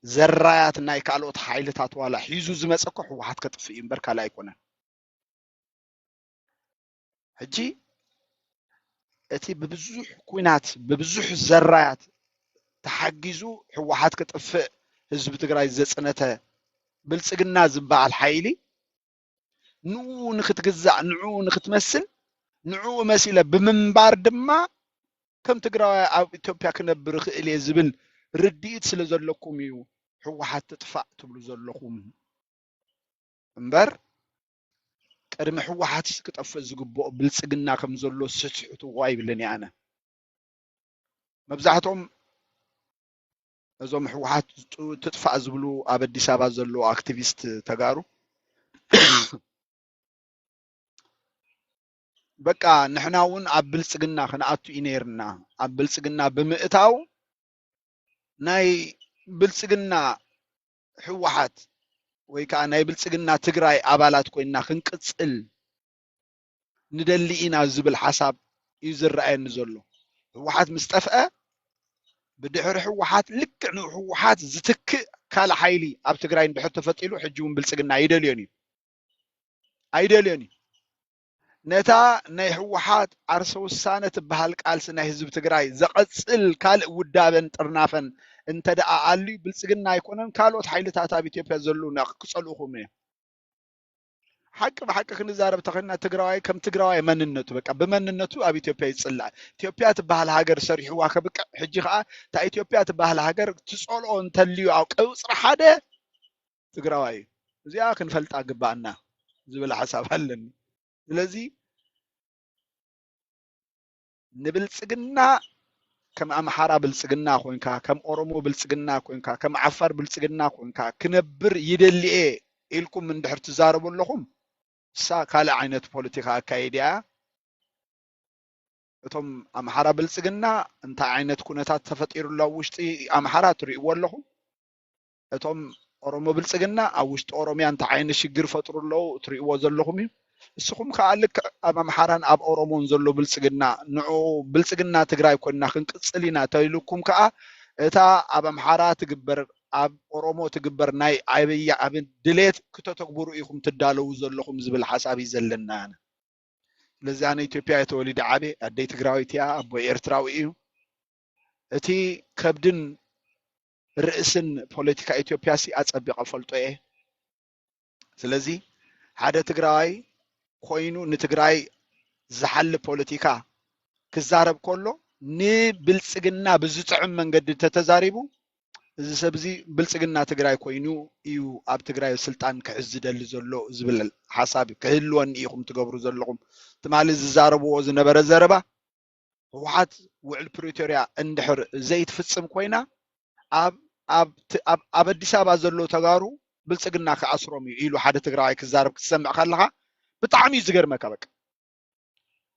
زرايات ناي كالوت حايلتات ولا حيزو زمصكو حوحات كتفين بركا لا يكون هجي اتي ببزح كوينات ببزح زرايات تحجزو حوحات كتف حزب تግራይ ዘጽነተ ብልጽግና ዝበሃል ሓይሊ ንዑ ንኽትግዛእ ንዑ ንኽትመስል ንዑ መሲለ ብምንባር ድማ ከም ትግራዋይ ኣብ ኢትዮጵያ ክነብር ክእል እየ ዝብል ርድኢት ስለ ዘለኩም እዩ ሕወሓት ትጥፋእ ትብሉ ዘለኹም እምበር ቅድሚ ሕወሓት ክጠፍእ ዝግብኦ ብልጽግና ከም ዘሎ ስሕትሕትዎ ኣይብልን ኣነ መብዛሕትኦም እዞም ሕወሓት ትጥፋእ ዝብሉ ኣብ ኣዲስ ኣበባ ዘለዎ ኣክቲቪስት ተጋሩ በቃ ንሕና እውን ኣብ ብልጽግና ክንኣቱ ኢነርና ኣብ ብልጽግና ብምእታው ናይ ብልጽግና ሕወሓት ወይ ከዓ ናይ ብልጽግና ትግራይ ኣባላት ኮይና ክንቅጽል ንደሊ ኢና ዝብል ሓሳብ እዩ ዝረኣየኒ ዘሎ ሕወሓት ምስ ጠፍአ ብድሕሪ ሕወሓት ልክዕ ንሕወሓት ዝትክእ ካልእ ሓይሊ ኣብ ትግራይ እንድሕር ተፈጢሉ ሕጂ እውን ብልጽግና ኣይደልዮን እዩ ነታ ናይ ሕወሓት ዓርሰ ውሳነ ትበሃል ቃልሲ ናይ ህዝቢ ትግራይ ዘቐጽል ካልእ ውዳበን ጥርናፈን እንተደኣ ኣልዩ ብልጽግና ኣይኮነን ካልኦት ሓይልታት ኣብ ኢትዮጵያ ዘለዉ ክጸልኡኹም እዮም ሓቂ ብሓቂ ክንዛረብ ተኸና ትግራዋይ ከም ትግራዋይ መንነቱ በቃ ብመንነቱ ኣብ ኢትዮጵያ ይጽላእ ኢትዮጵያ ትበሃል ሃገር ሰሪሕዋ ከብቅዕ ሕጂ ከዓ እታ ኢትዮጵያ ትበሃል ሃገር ትጸልኦ እንተልዩ ኣብ ቀውፅሪ ሓደ ትግራዋይ እዩ እዚኣ ክንፈልጣ ግባእና ዝብል ሓሳብ ኣለኒ ስለዚ ንብልጽግና ከም ኣምሓራ ብልጽግና ኮይንካ ከም ኦሮሞ ብልጽግና ኮይንካ ከም ዓፋር ብልጽግና ኮይንካ ክነብር ይደልኤ ኢልኩም እንድሕር ትዛረቡ ኣለኹም እሳ ካልእ ዓይነት ፖለቲካ ኣካይድ እያ እቶም ኣምሓራ ብልጽግና እንታይ ዓይነት ኩነታት ተፈጢሩላ ውሽጢ ኣምሓራ ትርእይዎ ኣለኹም እቶም ኦሮሞ ብልጽግና ኣብ ውሽጢ ኦሮምያ እንታይ ዓይነት ሽግር ፈጥሩለው ትርእይዎ ዘለኹም እዩ እስኹም ከዓ ልክዕ ኣብ ኣምሓራን ኣብ ኦሮሞን ዘሎ ብልጽግና ንዑ ብልጽግና ትግራይ ኮይና ክንቅጽል ኢና ተኢልኩም ከዓ እታ ኣብ ኣምሓራ ትግበር ኣብ ኦሮሞ ትግበር ናይ ኣብይ ኣሕመድ ድሌት ክተተግብሩ ኢኹም ትዳለዉ ዘለኹም ዝብል ሓሳብ እዩ ዘለና ስለዚ ኣነ ኢትዮጵያ የተወሊደ ዓበ ኣደይ ትግራዊት እያ ኣቦይ ኤርትራዊ እዩ እቲ ከብድን ርእስን ፖለቲካ ኢትዮጵያ ሲ ኣጸቢቐ ፈልጦ እየ ስለዚ ሓደ ትግራዋይ ኮይኑ ንትግራይ ዝሓሊ ፖለቲካ ክዛረብ ከሎ ንብልጽግና ብዝጥዕም መንገዲ ተተዛሪቡ እዚ ሰብዚ ብልጽግና ትግራይ ኮይኑ እዩ ኣብ ትግራይ ስልጣን ክሕዝ ዝደሊ ዘሎ ዝብል ሓሳብ ክህልወኒ ኢኹም ትገብሩ ዘለኹም ትማሊ ዝዛረብዎ ዝነበረ ዘረባ ሕወሓት ውዕል ፕሪቶርያ እንድሕር ዘይትፍጽም ኮይና ኣብ ኣዲስ ኣበባ ዘሎ ተጋሩ ብልጽግና ክኣስሮም እዩ ኢሉ ሓደ ትግራዋይ ክዛረብ ክትሰምዕ ከለኻ ብጣዕሚ እዩ ዝገርመካ በቃ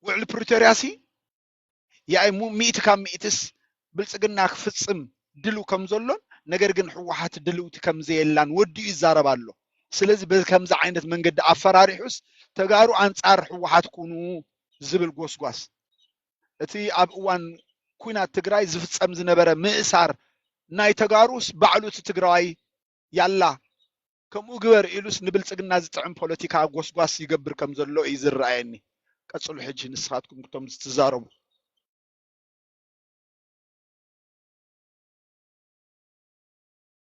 ውዕል ፕሪቶርያ ሲ ያይ ሚእቲ ካብ ሚእትስ ብልጽግና ክፍጽም ድሉ ከም ዘሎን ነገር ግን ሕወሓት ድልውቲ ከም ዘየላን ወዲኡ ይዛረብ ኣሎ ስለዚ በከምዚ ዓይነት መንገዲ ኣፈራሪሑስ ተጋሩ ኣንጻር ሕወሓት ኩኑ ዝብል ጎስጓስ እቲ ኣብ እዋን ኩናት ትግራይ ዝፍጸም ዝነበረ ምእሳር ናይ ተጋሩስ ባዕሉ እቲ ትግራዋይ ያላ ከምኡ ግበር ኢሉስ ንብልጽግና ዝጥዕም ፖለቲካ ጎስጓስ ይገብር ከም ዘሎ እዩ ዝረኣየኒ ቀጽሉ ሕጂ ንስኻትኩም ክቶም ዝትዛረቡ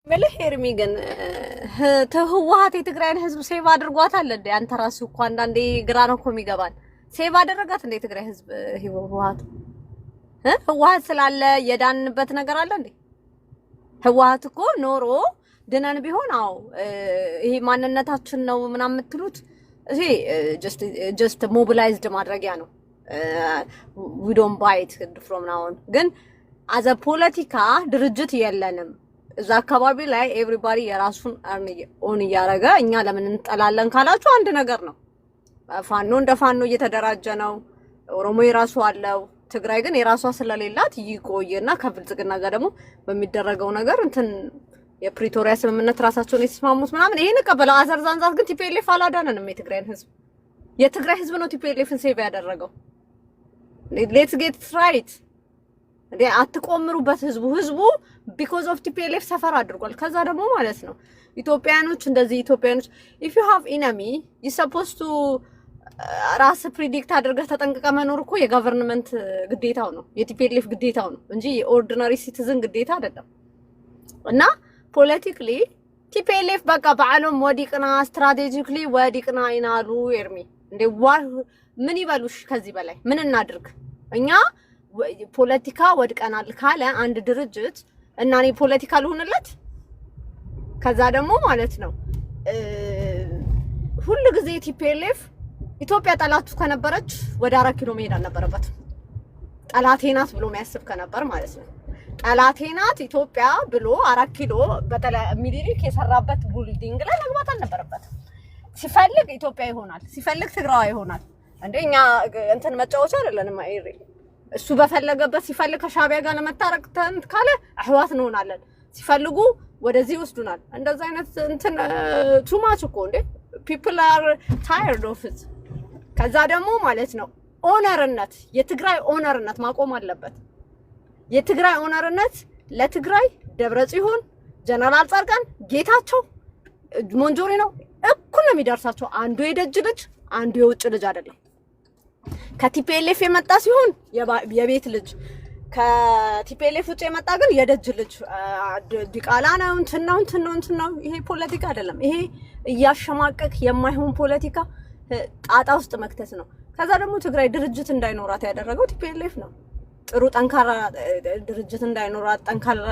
መልህ ኤርሚ ግን ህወሓት የትግራይን ህዝብ ሴቭ አድርጓታል እንዴ? አንተ ራስህ እኮ አንዳንዴ ግራ ነው እኮ የሚገባን። ሴቭ አደረጋት እንዴ የትግራይ ህዝብ ህወሓት? ህወሓት ስላለ የዳንበት ነገር አለ እንዴ? ህወሓት እኮ ኖሮ ደናን ቢሆን አው ይሄ ማንነታችን ነው ምናምን የምትሉት እሺ ጀስት ሞቢላይዝድ ማድረጊያ ነው። we don't buy it from now on ግን as a ፖለቲካ ድርጅት የለንም እዛ አካባቢ ላይ ኤቭሪባዲ የራሱን ኦን ያረጋ እኛ ለምን እንጠላለን ካላችሁ አንድ ነገር ነው። ፋኖ እንደ ፋኖ እየተደራጀ ነው። ኦሮሞ የራሱ አለው። ትግራይ ግን የራሷ ስለሌላት ይቆየና ከብልጽግና ጋር ደግሞ በሚደረገው ነገር እንትን የፕሪቶሪያ ስምምነት ራሳቸውን ይስማሙት ምናምን ይሄን ቀበለው አዘርዛንዛት ግን ቲፒኤልኤፍ አላዳነንም። የትግራይ ህዝብ ነው ቲፒኤልኤፍን ሴቭ ያደረገው። ሌትስ ጌት ራይት እንዴ አትቆምሩበት። ህዝቡ because of TPLF ሰፈር አድርጓል። ከዛ ደግሞ ማለት ነው ኢትዮጵያኖች እንደዚህ ኢትዮጵያኖች if you have enemy you supposed to ራስ ፕሪዲክት አድርገህ ተጠንቅቀ መኖር እኮ የጋቨርንመንት ግዴታው ነው፣ የቲፒኤልኤፍ ግዴታው ነው እንጂ የኦርዲናሪ ሲቲዝን ግዴታ አይደለም። እና ፖለቲካሊ ቲፒኤልኤፍ በቃ በዓለም ወዲቅና ስትራቴጂክሊ ወዲቅና ይናሉ ኤርሚ እንዴ ምን ይበሉሽ ከዚህ በላይ ምን እናድርግ እኛ ፖለቲካ ወድቀናል ካለ አንድ ድርጅት እና እኔ ፖለቲካ ልሆንለት ከዛ ደግሞ ማለት ነው ሁሉ ጊዜ ቲፒኤልኤፍ ኢትዮጵያ ጠላቱ ከነበረች ወደ 4 ኪሎ መሄድ አልነበረበት ጠላቴ ናት ብሎ የሚያስብ ከነበር ማለት ነው ጠላቴ ናት ኢትዮጵያ ብሎ 4 ኪሎ ሚኒሊክ የሰራበት ቢልዲንግ ላይ መግባት አልነበረበት ሲፈልግ ኢትዮጵያ ይሆናል ሲፈልግ ትግራዋ ይሆናል እንደኛ እንትን መጫወቻ አይደለንም አይሪ እሱ በፈለገበት ሲፈልግ ከሻቢያ ጋር ለመታረቅ ካለ አህዋት እንሆናለን ሲፈልጉ ወደዚህ ወስዱናል እንደዛ አይነት እንትን ቱማች እኮ እንዴ people are tired of it ከዛ ደግሞ ማለት ነው ኦነርነት የትግራይ ኦነርነት ማቆም አለበት የትግራይ ኦነርነት ለትግራይ ደብረጽዮን ጀነራል ጻድቃን ጌታቸው ሞንጆሪ ነው እኩል ነው የሚደርሳቸው አንዱ የደጅ ልጅ አንዱ የውጭ ልጅ አይደለም ከቲፒኤልኤፍ የመጣ ሲሆን የቤት ልጅ ከቲፒኤልኤፍ ውጭ የመጣ ግን የደጅ ልጅ ዲቃላ ነው እንትን ነው ይሄ ፖለቲካ አይደለም ይሄ እያሸማቀቅ የማይሆን ፖለቲካ ጣጣ ውስጥ መክተት ነው ከዛ ደግሞ ትግራይ ድርጅት እንዳይኖራት ያደረገው ቲፒኤልኤፍ ነው ጥሩ ጠንካራ ድርጅት እንዳይኖራት ጠንካራ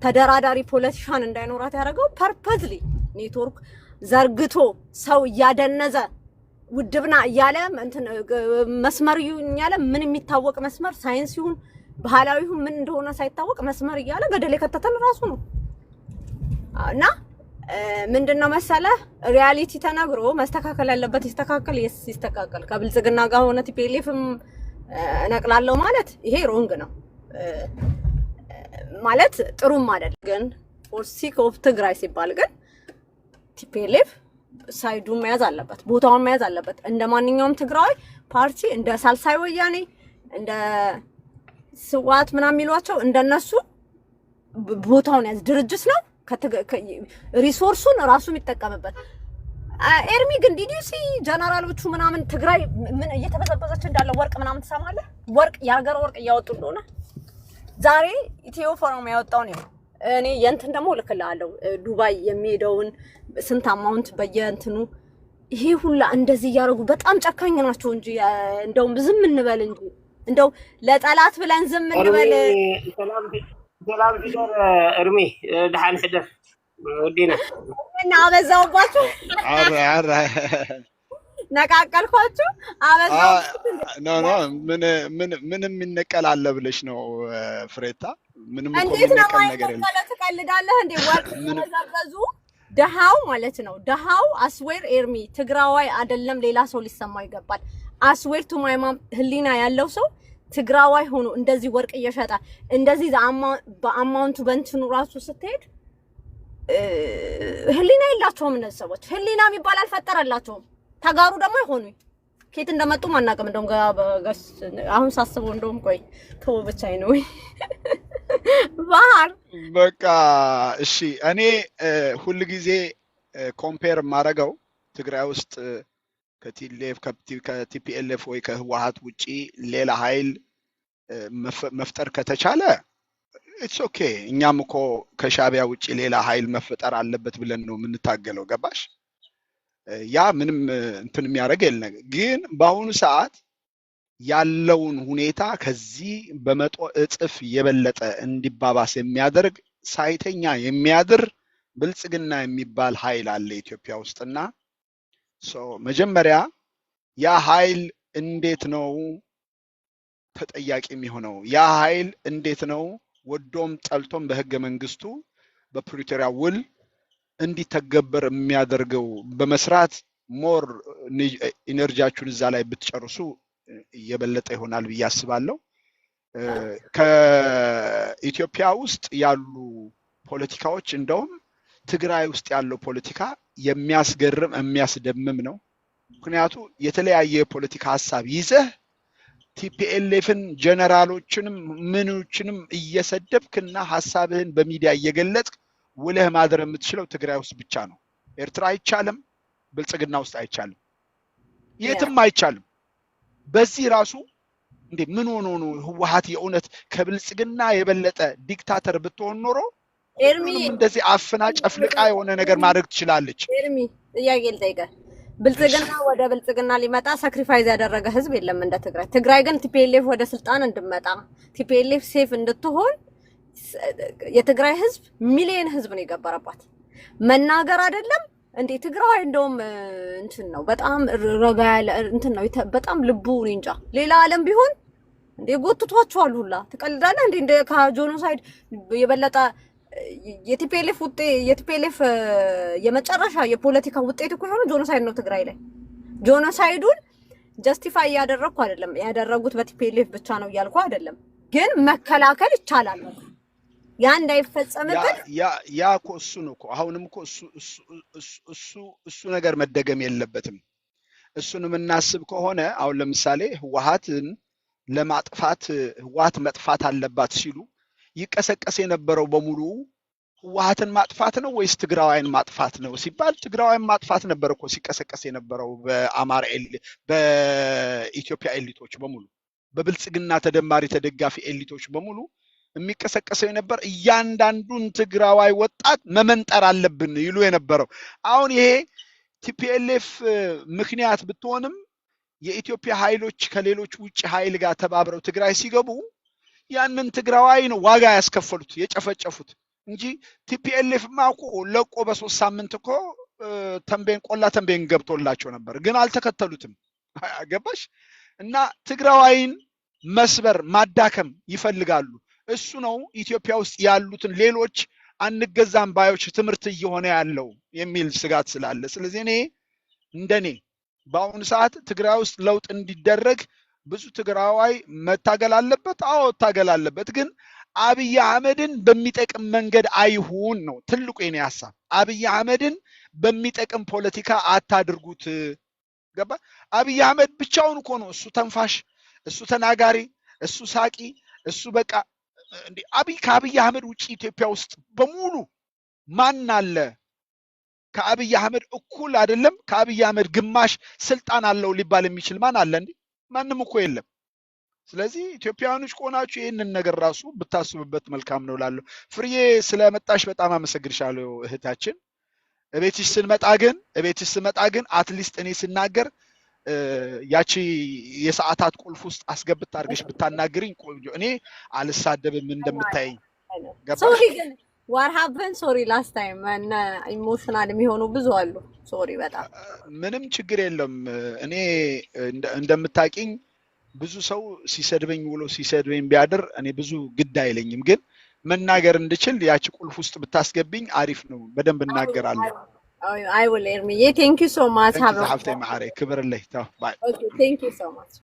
ተደራዳሪ ፖለቲሻን እንዳይኖራት ያደረገው ፐርፐዝሊ ኔትወርክ ዘርግቶ ሰው ያደነዘ ውድብና ያለ እንትን መስመር ያለ ምን የሚታወቅ መስመር ሳይንስ ይሁን ባህላዊ ይሁን ምን እንደሆነ ሳይታወቅ መስመር ያለ ገደል ከተተል ራሱ ነው እና ምንድነው መሰለ ሪያሊቲ ተነግሮ መስተካከል ያለበት ይስተካከል ከብልጽግና ጋር ሆነ ቲፒኤልኤፍም ነቅላለው ማለት ይሄ ሮንግ ነው ማለት ጥሩም አይደል ግን ፎር ሲክ ኦፍ ትግራይ ሲባል ግን ቲፒኤልኤፍ ሳይዱን መያዝ አለበት ቦታውን መያዝ አለበት እንደማንኛውም ትግራይ ፓርቲ እንደ ሳልሳይ ወያኔ እንደ ስዋት ምናምን የሚሏቸው እንደነሱ ቦታውን ያዝ ድርጅት ነው ሪሶርሱን ራሱ የሚጠቀምበት ኤርሚ ግን ዲዲሲ ጀነራሎቹ ምናምን ትግራይ ምን እየተበዘበዘች እንዳለ ወርቅ ምናምን ተሰማለህ ወርቅ ያገር ወርቅ ያወጡ እንደሆነ ዛሬ ኢትዮ ፎረም ያወጣው ነው እኔ የንትን ደሞ ልክልሃለሁ ዱባይ የሚሄደውን ስንት አማውንት በየእንትኑ ይሄ ሁላ እንደዚህ ያረጉ በጣም ጨካኝ ናቸው እንጂ እንደው ዝም እንበል እንጂ እንደው ለጠላት ብለን ዝም እንበል ሰላም ፊደር እርሚ ደሃን ፍደር ወዲና እና አበዛውባችሁ አረ ነቃቀልኳችሁ አበዛው ኖ ምንም ይነቀላል ብለሽ ነው ፍሬታ ምንም እኮ እንዴት ነው ነገር የለም ማለት ትቀልዳለህ እንዴ ወርቅ ተዘበዙ ደሃው ማለት ነው ደሃው አስዌር ኤርሚ ትግራዋይ አይደለም ሌላ ሰው ሊሰማ ይገባል አስዌር ቱ ማይ ማም ህሊና ያለው ሰው ትግራዋይ ሆኖ እንደዚህ ወርቅ እየሸጣ እንደዚህ በአማውንቱ በእንትኑ ራሱ ስትሄድ ህሊና የላቸውም እነዚህ ሰዎች ህሊና የሚባል አልፈጠረላቸውም ተጋሩ ደግሞ ይሆኑ ከየት እንደመጡ ማናቀም እንደውም ጋስ አሁን ሳስበው እንደውም ቆይ ተው ብቻዬ ነው ባህር በቃ እሺ እኔ ሁሉ ጊዜ ኮምፔር ማረጋው ትግራይ ውስጥ ከቲፒኤልኤፍ ወይ ከህወሓት ውጪ ሌላ ኃይል መፍጠር ከተቻለ ኢትስ ኦኬ እኛም እኮ ከሻቢያ ውጪ ሌላ ኃይል መፈጠር አለበት ብለን ነው የምንታገለው ገባሽ ያ ምንም እንትን የሚያደርግ የለም ግን በአሁኑ ሰዓት ያለውን ሁኔታ ከዚህ በመቶ እጥፍ የበለጠ እንዲባባስ የሚያደርግ ሳይተኛ የሚያድር ብልጽግና የሚባል ኃይል አለ ኢትዮጵያ ውስጥና መጀመሪያ ያ ኃይል እንዴት ነው ተጠያቂ የሚሆነው ያ ኃይል እንዴት ነው ወዶም ጠልቶም በህገ መንግስቱ በፕሪቶሪያ ውል እንዲተገበር የሚያደርገው በመስራት ሞር ኢነርጂያችሁን እዛ ላይ ብትጨርሱ የበለጠ ይሆናል ብዬ አስባለሁ ከኢትዮጵያ ውስጥ ያሉ ፖለቲካዎች እንደውም ትግራይ ውስጥ ያለው ፖለቲካ የሚያስገርም የሚያስደምም ነው ምክንያቱ የተለያየ ፖለቲካ ሐሳብ ይዘህ ቲፒኤልኤፍን ጀነራሎችንም ምንዎችንም እየሰደብክና ሐሳብህን በሚዲያ እየገለጽክ ውለህ ማድረግ የምትችለው ትግራይ ውስጥ ብቻ ነው ኤርትራ አይቻልም ብልጽግና ውስጥ አይቻልም የትም አይቻልም በዚህ ራሱ እንዴ ምን ሆኖ ነው ህወሓት የኡነት ከብልጽግና የበለጠ ዲክታተር ብትሆን ኖሮ ኤርሚ እንደዚህ አፍና ጨፍልቃ የሆነ ነገር ማድረግ ትችላለች። ኤርሚ ጥያቄ ልጠይቅህ። ብልጽግና ወደ ብልጽግና ሊመጣ ሳክሪፋይዝ ያደረገ ህዝብ የለም እንደ ትግራይ። ትግራይ ግን ቲፒኤልኤፍ ወደ ስልጣን እንድመጣ ቲፒኤልኤፍ ሴፍ እንድትሆን የትግራይ ህዝብ ሚሊዮን ህዝብ ነው የገበረባት። መናገር አይደለም እንዴ ትግራይ እንደውም እንትን ነው በጣም ረጋ ያለ እንትን ነው በጣም ልቡ እንጃ። ሌላ ዓለም ቢሆን እንዴ ጎትቷቸዋል ሁላ። ትቀልዳለህ እንዴ? እንደ ከጆኖሳይድ የበለጠ የቲፒኤልኤፍ የመጨረሻ የፖለቲካ ውጤት እኮ የሆነ ጆኖሳይድ ነው ትግራይ ላይ። ጆኖሳይዱን ጀስቲፋይ ያደረኩ አይደለም፣ ያደረጉት በቲፒኤልኤፍ ብቻ ነው እያልኩ አይደለም፣ ግን መከላከል ይቻላል። ያ እንዳይፈጸምበት ያ እኮ እሱ ነው እኮ አሁንም እኮ እሱ ነገር መደገም የለበትም። እሱን የምናስብ ከሆነ አሁን ለምሳሌ ህወሓትን ለማጥፋት ህወሓት መጥፋት አለባት ሲሉ ይቀሰቀስ የነበረው በሙሉ ህወሓትን ማጥፋት ነው ወይስ ትግራዋይን ማጥፋት ነው ሲባል ትግራዋይን ማጥፋት ነበር እኮ ሲቀሰቀስ የነበረው በአማራ በኢትዮጵያ ኤሊቶች በሙሉ በብልጽግና ተደማሪ ተደጋፊ ኤሊቶች በሙሉ የሚቀሰቀሰው የነበር እያንዳንዱን ትግራዋይ ወጣት መመንጠር አለብን ይሉ የነበረው። አሁን ይሄ ቲፒኤልኤፍ ምክንያት ብትሆንም የኢትዮጵያ ኃይሎች ከሌሎች ውጭ ኃይል ጋር ተባብረው ትግራይ ሲገቡ ያንን ትግራዋይ ነው ዋጋ ያስከፈሉት የጨፈጨፉት እንጂ ቲፒኤልኤፍ ማቁ ለቆ በ3 ሳምንት እኮ ተንቤን ቆላ ተንቤን ገብቶላቸው ነበር፣ ግን አልተከተሉትም። አገባሽ? እና ትግራዋይን መስበር ማዳከም ይፈልጋሉ። እሱ ነው ኢትዮጵያ ውስጥ ያሉትን ሌሎች አንገዛም ባዮች ትምርት እየሆነ ያለው የሚል ስጋት ስላለ፣ ስለዚህ እኔ እንደኔ በአሁኑ ሰዓት ትግራይ ውስጥ ለውጥ እንዲደረግ ብዙ ትግራዋይ መታገል አለበት። አዎ ታገል አለበት፣ ግን አብይ አህመድን በሚጠቅም መንገድ አይሁን ነው ትልቁ የኔ ሐሳብ። አብይ አህመድን በሚጠቅም ፖለቲካ አታድርጉት። ገባ? አብይ አህመድ ብቻውን እኮ ነው እሱ ተንፋሽ፣ እሱ ተናጋሪ፣ እሱ ሳቂ፣ እሱ በቃ እንዴ ከአብይ አህመድ ውጪ ኢትዮጵያ ውስጥ በሙሉ ማን አለ? ከአብይ አህመድ እኩል አይደለም ከአብይ አህመድ ግማሽ ስልጣን አለው ሊባል የሚችል ማን አለ እንዴ? ማንም እኮ የለም። ስለዚህ ኢትዮጵያውያኖች ቆናችሁ ይሄንን ነገር ራሱ ብታስቡበት መልካም ነው ላለው። ፍርዬ ስለመጣሽ በጣም አመሰግንሻለሁ እህታችን። እቤትሽ ስመጣ ግን አትሊስት እኔ ስናገር ያቺ የሰዓታት ቁልፍ ውስጥ አስገብታ አድርገሽ ብታናግሪኝ ቆንጆ። እኔ አልሳደብም እንደምታይኝ። ሶሪ ግን what happened? ሶሪ last time እና ኢሞሽናል የሚሆኑ ብዙ አሉ። ሶሪ በጣም ምንም ችግር የለም። እኔ እንደምታቂኝ ብዙ ሰው ሲሰድበኝ ውሎ ሲሰድበኝ ቢያድር እኔ ብዙ ግድ አይለኝም፣ ግን መናገር እንድችል ያቺ ቁልፍ ውስጥ ብታስገብኝ አሪፍ ነው። በደንብ እናገራለሁ። I will, Ermi. Thank you so much. Have a good day. Bye. Okay, thank you so much.